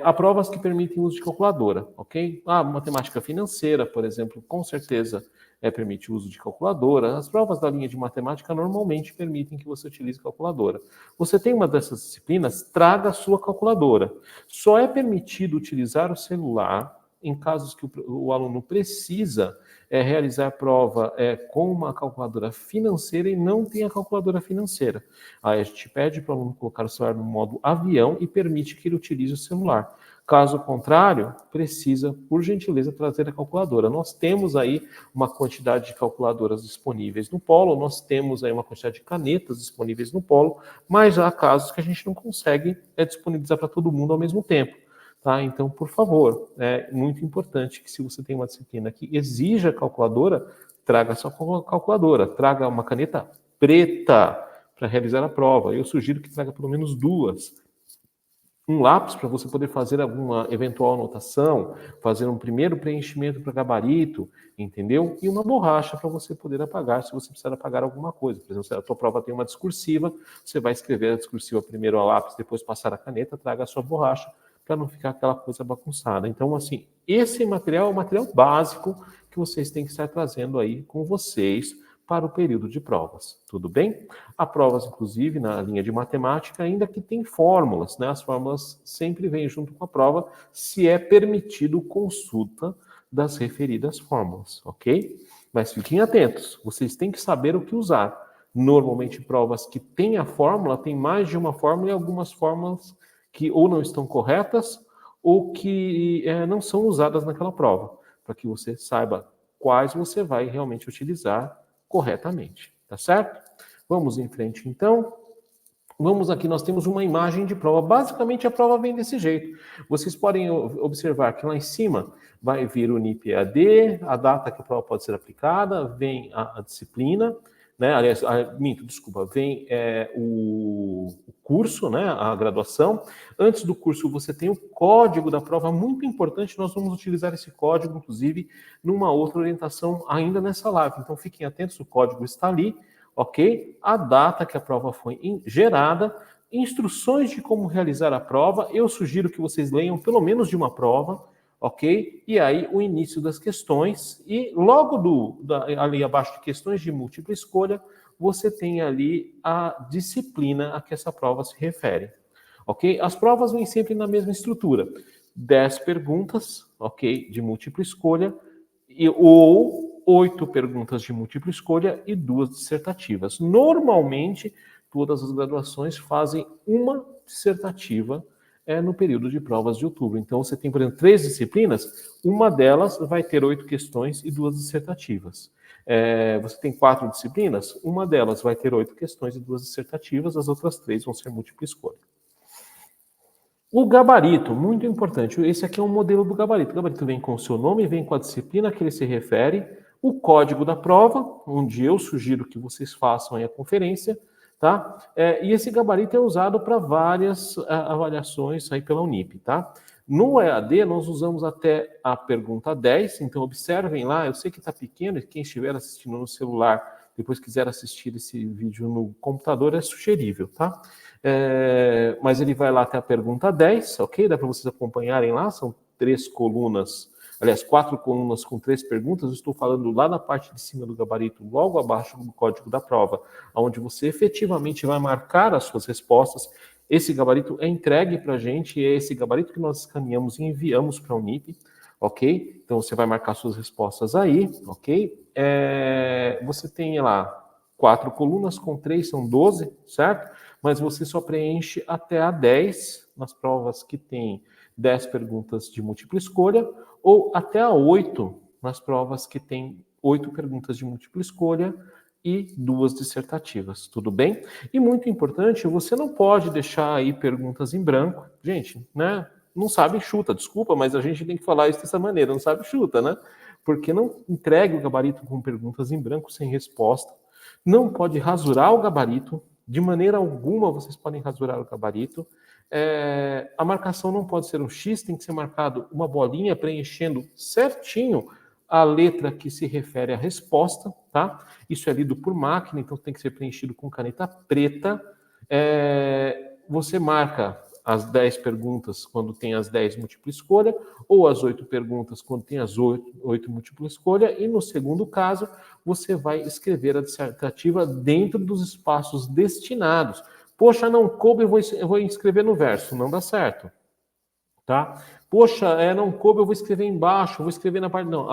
Há provas que permitem o uso de calculadora, ok? Matemática financeira, por exemplo, com certeza permite o uso de calculadora. As provas da linha de matemática normalmente permitem que você utilize calculadora. Você tem uma dessas disciplinas, traga a sua calculadora. Só é permitido utilizar o celular em casos que o aluno precisa realizar a prova com uma calculadora financeira e não tem a calculadora financeira. Aí a gente pede para o aluno colocar o celular no modo avião e permite que ele utilize o celular. Caso contrário, precisa, por gentileza, trazer a calculadora. Nós temos aí uma quantidade de calculadoras disponíveis no Polo, nós temos aí uma quantidade de canetas disponíveis no Polo, mas há casos que a gente não consegue disponibilizar para todo mundo ao mesmo tempo. Tá? Então, por favor, é muito importante que se você tem uma disciplina que exija calculadora, traga a sua calculadora, traga uma caneta preta para realizar a prova. Eu sugiro que traga pelo menos 2. Um lápis para você poder fazer alguma eventual anotação, fazer um primeiro preenchimento para gabarito, entendeu? E uma borracha para você poder apagar se você precisar apagar alguma coisa. Por exemplo, se a tua prova tem uma discursiva, você vai escrever a discursiva primeiro a lápis, depois passar a caneta, traga a sua borracha para não ficar aquela coisa bagunçada. Então, assim, esse material é o material básico que vocês têm que estar trazendo aí com vocês para o período de provas, tudo bem? Há provas, inclusive, na linha de matemática, ainda que tem fórmulas, né? As fórmulas sempre vêm junto com a prova, se é permitido consulta das referidas fórmulas, ok? Mas fiquem atentos, vocês têm que saber o que usar. Normalmente, provas que têm a fórmula, tem mais de uma fórmula e algumas fórmulas que ou não estão corretas ou que não são usadas naquela prova, para que você saiba quais você vai realmente utilizar corretamente, tá certo? Vamos em frente, então. Vamos aqui, nós temos uma imagem de prova. Basicamente, a prova vem desse jeito. Vocês podem observar que lá em cima vai vir o NIP-EAD, a data que a prova pode ser aplicada, vem a disciplina, né? Aliás, vem o curso, né? A graduação. Antes do curso, você tem o código da prova, muito importante, nós vamos utilizar esse código, inclusive, numa outra orientação ainda nessa live. Então, fiquem atentos, o código está ali, ok? A data que a prova foi gerada, instruções de como realizar a prova, eu sugiro que vocês leiam pelo menos de uma prova, ok? E aí o início das questões, e logo ali abaixo de questões de múltipla escolha, você tem ali a disciplina a que essa prova se refere, ok? As provas vêm sempre na mesma estrutura, 10 perguntas, ok? De múltipla escolha, ou 8 perguntas de múltipla escolha e 2 dissertativas. Normalmente, todas as graduações fazem uma dissertativa no período de provas de outubro. Então, você tem, por exemplo, 3 disciplinas, uma delas vai ter 8 questões e 2 dissertativas. Você tem 4 disciplinas, uma delas vai ter 8 questões e 2 dissertativas, as outras 3 vão ser múltipla escolha. O gabarito, muito importante. Esse aqui é um modelo do gabarito. O gabarito vem com o seu nome, vem com a disciplina a que ele se refere, o código da prova, onde eu sugiro que vocês façam aí a conferência, tá? E esse gabarito é usado para várias avaliações aí pela Unip, tá? No EAD, nós usamos até a pergunta 10, então observem lá, eu sei que está pequeno, e quem estiver assistindo no celular, depois quiser assistir esse vídeo no computador, é sugerível, tá? Mas ele vai lá até a pergunta 10, ok? Dá para vocês acompanharem lá, são 3 colunas, aliás, 4 colunas com 3 perguntas, eu estou falando lá na parte de cima do gabarito, logo abaixo do código da prova, onde você efetivamente vai marcar as suas respostas. Esse gabarito é entregue para a gente, é esse gabarito que nós escaneamos e enviamos para a Unip, ok? Então, você vai marcar suas respostas aí, ok? Você tem lá 4 colunas com 3, são 12, certo? Mas você só preenche até a 10 nas provas que tem 10 perguntas de múltipla escolha, ou até a 8 nas provas que tem 8 perguntas de múltipla escolha, e 2 dissertativas, tudo bem? E muito importante, você não pode deixar aí perguntas em branco. Gente, né? Não sabe, chuta, desculpa, mas a gente tem que falar isso dessa maneira, não sabe, chuta, né? Porque não entregue o gabarito com perguntas em branco sem resposta. Não pode rasurar o gabarito, de maneira alguma vocês podem rasurar o gabarito. A marcação não pode ser um X, tem que ser marcado uma bolinha preenchendo certinho a letra que se refere à resposta, tá? Isso é lido por máquina, então tem que ser preenchido com caneta preta. Você marca as 10 perguntas quando tem as 10 múltipla escolha, ou as 8 perguntas quando tem as 8 múltipla escolha, e no segundo caso, você vai escrever a dissertativa dentro dos espaços destinados. Poxa, não coube, eu vou escrever no verso, não dá certo. Tá? Poxa, não coube, eu vou escrever embaixo, vou escrever na parte... Não,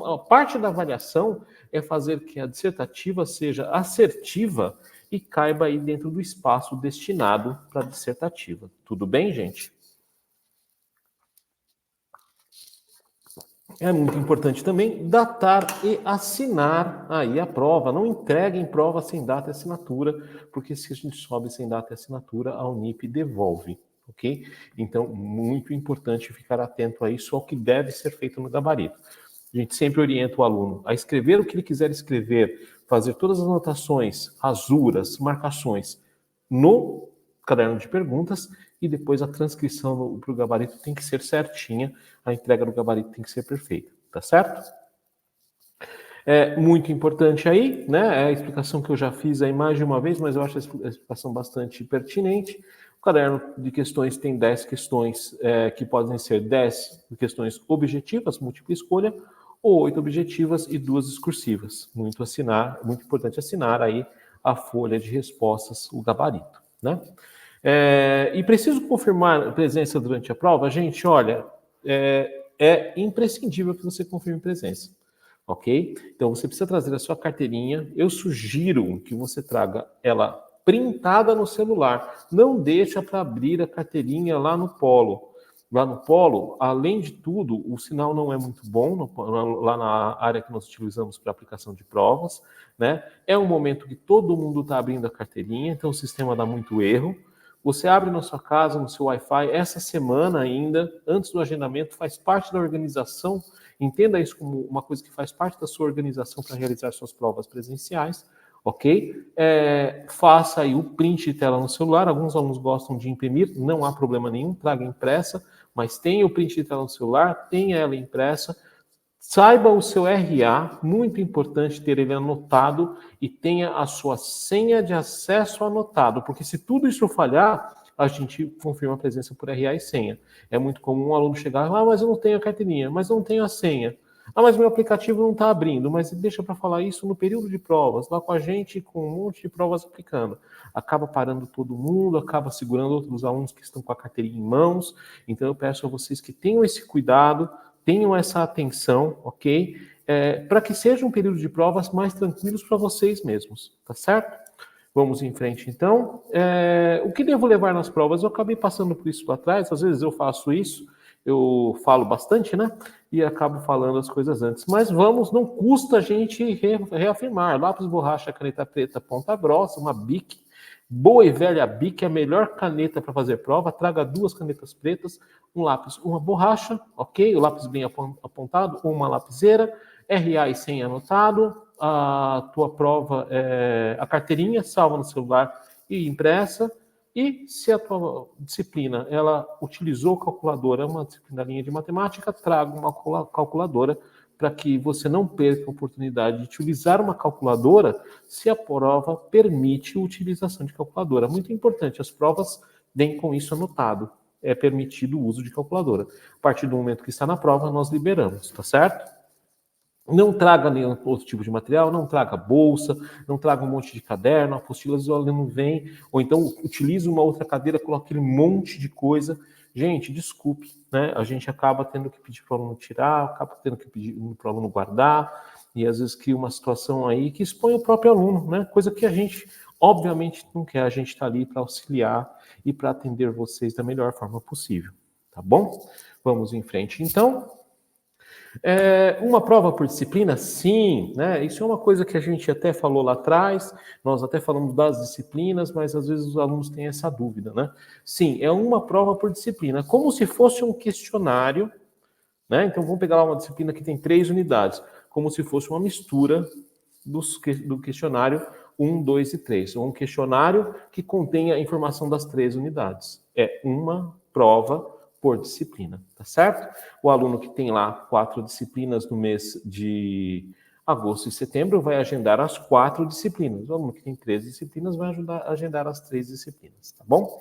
a parte da avaliação é fazer que a dissertativa seja assertiva e caiba aí dentro do espaço destinado para a dissertativa. Tudo bem, gente? É muito importante também datar e assinar aí a prova. Não entreguem prova sem data e assinatura, porque se a gente sobe sem data e assinatura, a Unip devolve. Ok? Então, muito importante ficar atento a isso, ao que deve ser feito no gabarito. A gente sempre orienta o aluno a escrever o que ele quiser escrever, fazer todas as anotações, rasuras, marcações no caderno de perguntas, e depois a transcrição para o gabarito tem que ser certinha, a entrega do gabarito tem que ser perfeita, tá certo? É muito importante aí, né? É a explicação que eu já fiz aí mais de uma vez, mas eu acho a explicação bastante pertinente. O caderno de questões tem 10 questões que podem ser 10 questões objetivas, múltipla escolha, ou 8 objetivas e 2 discursivas. Muito importante assinar aí a folha de respostas, o gabarito, né? E preciso confirmar a presença durante a prova? Gente, olha, é imprescindível que você confirme presença. Ok? Então, você precisa trazer a sua carteirinha. Eu sugiro que você traga ela printada no celular. Não deixa para abrir a carteirinha lá no Polo. Lá no Polo, além de tudo, o sinal não é muito bom lá na área que nós utilizamos para aplicação de provas, né? É um momento que todo mundo está abrindo a carteirinha, então o sistema dá muito erro. Você abre na sua casa, no seu Wi-Fi, essa semana ainda, antes do agendamento, faz parte da organização. Entenda isso como uma coisa que faz parte da sua organização para realizar suas provas presenciais, ok? Faça aí o print de tela no celular. Alguns alunos gostam de imprimir, não há problema nenhum, traga impressa, mas tenha o print de tela no celular, tenha ela impressa. Saiba o seu RA, muito importante ter ele anotado, e tenha a sua senha de acesso anotado, porque se tudo isso falhar, a gente confirma a presença por RA e senha. É muito comum um aluno chegar, mas eu não tenho a carteirinha, mas eu não tenho a senha. Mas meu aplicativo não está abrindo, mas deixa para falar isso no período de provas, lá com a gente, com um monte de provas aplicando. Acaba parando todo mundo, acaba segurando outros alunos que estão com a carteirinha em mãos. Então eu peço a vocês que tenham esse cuidado, tenham essa atenção, ok? Para que seja um período de provas mais tranquilos para vocês mesmos, tá certo? Vamos em frente, então. O que devo levar nas provas? Eu acabei passando por isso lá atrás, às vezes eu faço isso, eu falo bastante, né? E acabo falando as coisas antes. Mas vamos, não custa a gente reafirmar. Lápis, borracha, caneta preta, ponta grossa, uma Bic. Boa e velha Bic é a melhor caneta para fazer prova. Traga 2 canetas pretas, um lápis, uma borracha, ok? O lápis bem apontado, uma lapiseira, RA e senha anotado, a tua prova, a carteirinha salva no celular e impressa. E se a tua disciplina ela utilizou calculadora, uma disciplina linha de matemática, traga uma calculadora para que você não perca a oportunidade de utilizar uma calculadora se a prova permite a utilização de calculadora. Muito importante, as provas vêm com isso anotado. É permitido o uso de calculadora. A partir do momento que está na prova, nós liberamos, tá certo? Não traga nenhum outro tipo de material, não traga bolsa, não traga um monte de caderno, apostilas o aluno vem, ou então utilize uma outra cadeira, coloque aquele monte de coisa. Gente, desculpe, né? A gente acaba tendo que pedir para o aluno tirar, acaba tendo que pedir para o aluno guardar, e às vezes cria uma situação aí que expõe o próprio aluno, né? Coisa que a gente, obviamente, não quer. A gente está ali para auxiliar e para atender vocês da melhor forma possível, tá bom? Vamos em frente, então. Uma prova por disciplina? Sim, né? Isso é uma coisa que a gente até falou lá atrás, nós até falamos das disciplinas, mas às vezes os alunos têm essa dúvida, né? Sim, é uma prova por disciplina, como se fosse um questionário, né? Então vamos pegar lá uma disciplina que tem 3 unidades, como se fosse uma mistura do questionário 1, 2 e 3, ou um questionário que contém a informação das 3 unidades. É uma prova por disciplina, tá certo? O aluno que tem lá 4 disciplinas no mês de agosto e setembro vai agendar as 4 disciplinas. O aluno que tem 3 disciplinas vai agendar as 3 disciplinas, tá bom?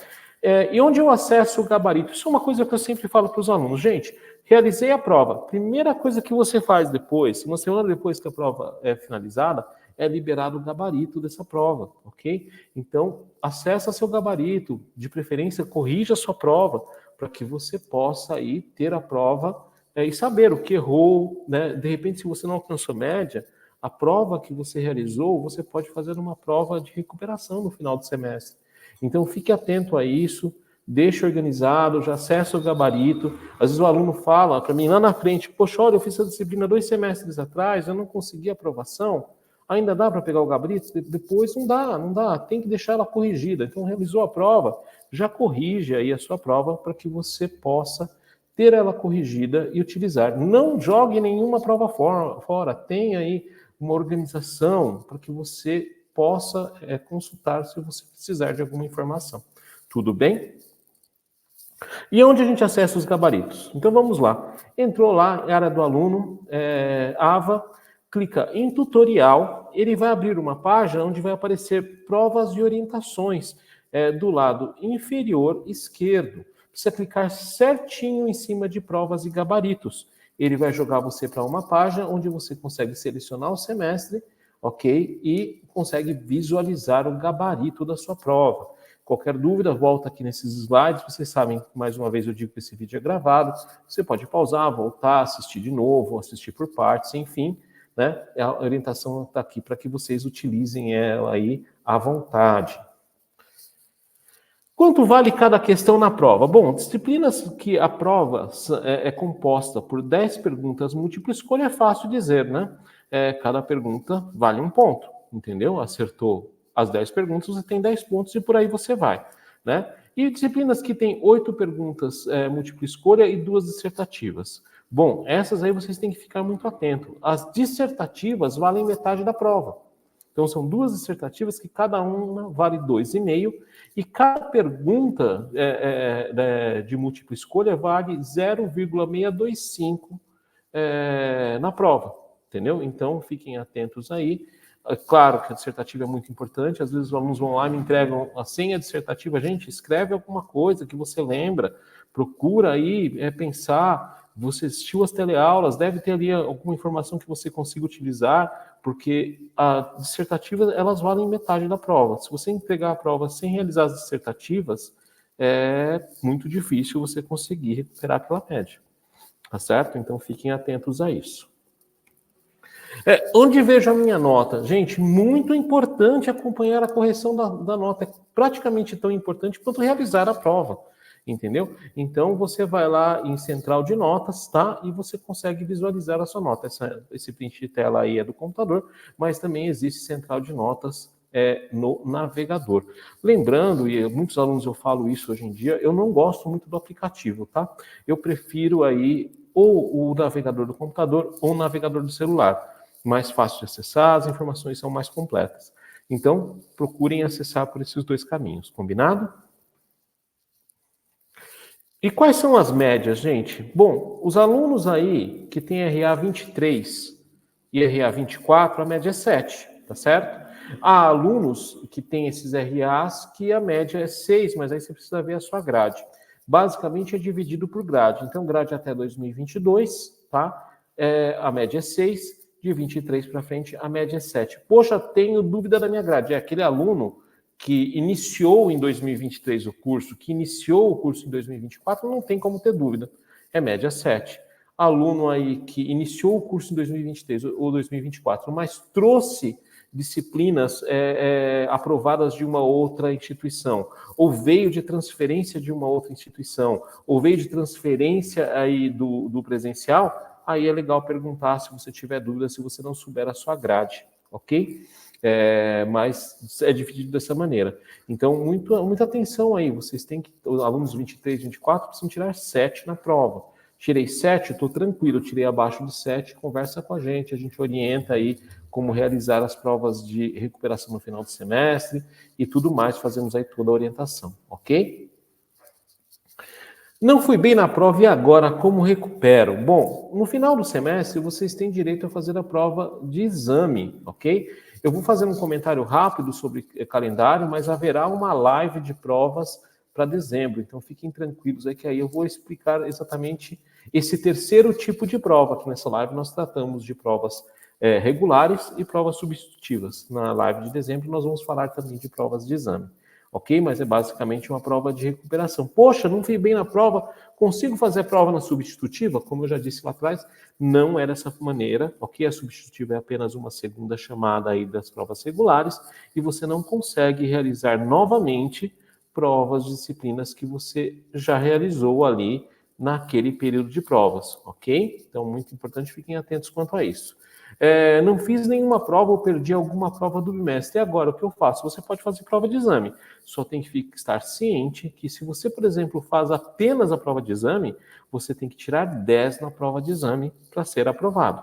E onde eu acesso o gabarito? Isso é uma coisa que eu sempre falo para os alunos. Gente, realizei a prova. Primeira coisa que você faz depois, uma semana depois que a prova é finalizada, é liberado o gabarito dessa prova, ok? Então, acessa seu gabarito, de preferência, corrija a sua prova, para que você possa aí ter a prova e saber o que errou, né? De repente, se você não alcançou média, a prova que você realizou, você pode fazer uma prova de recuperação no final do semestre. Então, fique atento a isso, deixe organizado, já acessa o gabarito. Às vezes o aluno fala para mim lá na frente, poxa, olha, eu fiz essa disciplina 2 semestres atrás, eu não consegui aprovação, ainda dá para pegar o gabarito? Depois não dá, tem que deixar ela corrigida. Então, realizou a prova, já corrige aí a sua prova para que você possa ter ela corrigida e utilizar. Não jogue nenhuma prova fora, tenha aí uma organização para que você possa consultar se você precisar de alguma informação. Tudo bem? E onde a gente acessa os gabaritos? Então vamos lá. Entrou lá, área do aluno, AVA, clica em tutorial, ele vai abrir uma página onde vai aparecer provas e orientações do lado inferior esquerdo. Precisa clicar certinho em cima de provas e gabaritos. Ele vai jogar você para uma página onde você consegue selecionar o semestre, ok? E consegue visualizar o gabarito da sua prova. Qualquer dúvida, volta aqui nesses slides. Vocês sabem, mais uma vez eu digo que esse vídeo é gravado. Você pode pausar, voltar, assistir de novo, assistir por partes, enfim, né? A orientação está aqui para que vocês utilizem ela aí à vontade. Quanto vale cada questão na prova? Bom, disciplinas que a prova é composta por 10 perguntas múltipla escolha é fácil dizer, né? Cada pergunta vale 1 ponto, entendeu? Acertou as 10 perguntas, você tem 10 pontos e por aí você vai, né? E disciplinas que têm 8 perguntas múltipla escolha e 2 dissertativas. Bom, essas aí vocês têm que ficar muito atento. As dissertativas valem metade da prova. Então, são 2 dissertativas que cada uma vale 2,5 e cada pergunta de múltipla escolha vale 0,625 na prova, entendeu? Então, fiquem atentos aí. É claro que a dissertativa é muito importante, às vezes os alunos vão lá e me entregam a senha dissertativa. Gente, escreve alguma coisa que você lembra, procura aí pensar, você assistiu as teleaulas, deve ter ali alguma informação que você consiga utilizar, porque as dissertativas, elas valem metade da prova. Se você entregar a prova sem realizar as dissertativas, é muito difícil você conseguir recuperar aquela média, tá certo? Então, fiquem atentos a isso. Onde vejo a minha nota? Gente, muito importante acompanhar a correção da nota. É praticamente tão importante quanto realizar a prova, entendeu? Então, você vai lá em central de notas, tá? E você consegue visualizar a sua nota. Esse print de tela aí é do computador, mas também existe central de notas no navegador. Lembrando, e muitos alunos eu falo isso hoje em dia, eu não gosto muito do aplicativo, tá? Eu prefiro aí ou o navegador do computador ou o navegador do celular. Mais fácil de acessar, as informações são mais completas. Então, procurem acessar por esses dois caminhos, combinado? E quais são as médias, gente? Bom, os alunos aí que têm RA 23 e RA 24, a média é 7, tá certo? Há alunos que têm esses RAs que a média é 6, mas aí você precisa ver a sua grade. Basicamente é dividido por grade. Então, grade até 2022, tá? A média é 6, de 23 para frente a média é 7. Poxa, tenho dúvida da minha grade. É aquele aluno que iniciou em 2023 o curso, que iniciou o curso em 2024, não tem como ter dúvida. É média 7. Aluno aí que iniciou o curso em 2023 ou 2024, mas trouxe disciplinas aprovadas de uma outra instituição, ou veio de transferência de uma outra instituição, ou veio de transferência aí do presencial, aí é legal perguntar, se você tiver dúvida, se você não souber a sua grade, ok? Mas é dividido dessa maneira. Então, muita atenção aí. Vocês têm que, os alunos 23, 24, precisam tirar 7 na prova. Tirei 7, estou tranquilo. Tirei abaixo de 7, conversa com a gente orienta aí como realizar as provas de recuperação no final do semestre e tudo mais. Fazemos aí toda a orientação, ok? Não fui bem na prova e agora como recupero? Bom, no final do semestre vocês têm direito a fazer a prova de exame, ok? Eu vou fazer um comentário rápido sobre calendário, mas haverá uma live de provas para dezembro, então fiquem tranquilos aí que aí eu vou explicar exatamente esse terceiro tipo de prova. Aqui nessa live nós tratamos de provas regulares e provas substitutivas. Na live de dezembro nós vamos falar também de provas de exame. Ok? Mas é basicamente uma prova de recuperação. Poxa, não fui bem na prova, consigo fazer a prova na substitutiva? Como eu já disse lá atrás, não é dessa maneira, ok? A substitutiva é apenas uma segunda chamada aí das provas regulares e você não consegue realizar novamente provas de disciplinas que você já realizou ali naquele período de provas, ok? Então, muito importante, fiquem atentos quanto a isso. Não fiz nenhuma prova ou perdi alguma prova do bimestre. E agora, o que eu faço? Você pode fazer prova de exame. Só tem que estar ciente que se você, por exemplo, faz apenas a prova de exame, você tem que tirar 10 na prova de exame para ser aprovado.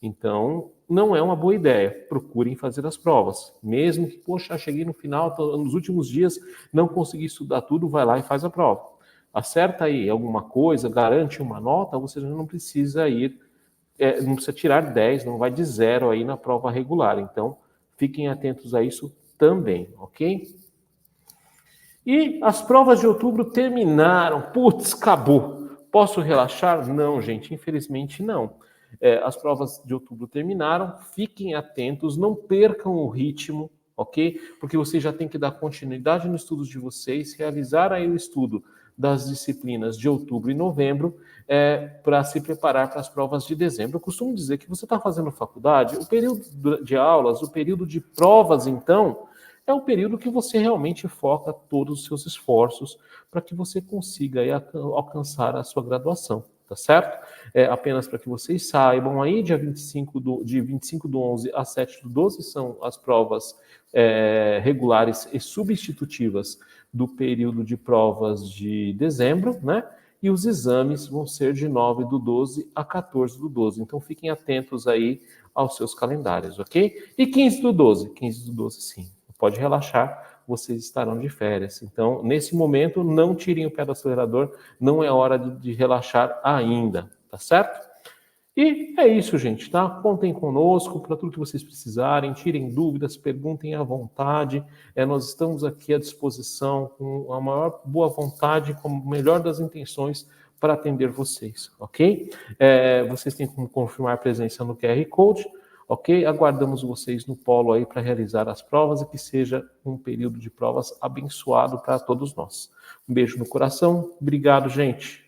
Então, não é uma boa ideia. Procurem fazer as provas. Mesmo que, poxa, cheguei no final, nos últimos dias, não consegui estudar tudo, vai lá e faz a prova. Acerta aí alguma coisa, garante uma nota, você já não precisa ir não precisa tirar 10, não vai de 0 aí na prova regular. Então, fiquem atentos a isso também, ok? E as provas de outubro terminaram. Putz, acabou. Posso relaxar? Não, gente, infelizmente não. As provas de outubro terminaram. Fiquem atentos, não percam o ritmo, ok? Porque vocês já têm que dar continuidade nos estudos de vocês, realizar aí o estudo das disciplinas de outubro e novembro para se preparar para as provas de dezembro. Eu costumo dizer que você está fazendo faculdade, o período de aulas, o período de provas, então, é o período que você realmente foca todos os seus esforços para que você consiga aí alcançar a sua graduação, tá certo? Apenas para que vocês saibam, aí de 25 do 11 a 7 do 12 são as provas regulares e substitutivas do período de provas de dezembro, né? E os exames vão ser de 9 do 12 a 14 do 12. Então, fiquem atentos aí aos seus calendários, ok? E 15 do 12? 15 do 12, sim. Pode relaxar, vocês estarão de férias. Então, nesse momento, não tirem o pé do acelerador, não é hora de relaxar ainda, tá certo? E é isso, gente, tá? Contem conosco para tudo que vocês precisarem, tirem dúvidas, perguntem à vontade. Nós estamos aqui à disposição com a maior boa vontade, com o melhor das intenções para atender vocês, ok? Vocês têm como confirmar a presença no QR Code, ok? Aguardamos vocês no polo aí para realizar as provas e que seja um período de provas abençoado para todos nós. Um beijo no coração, obrigado, gente.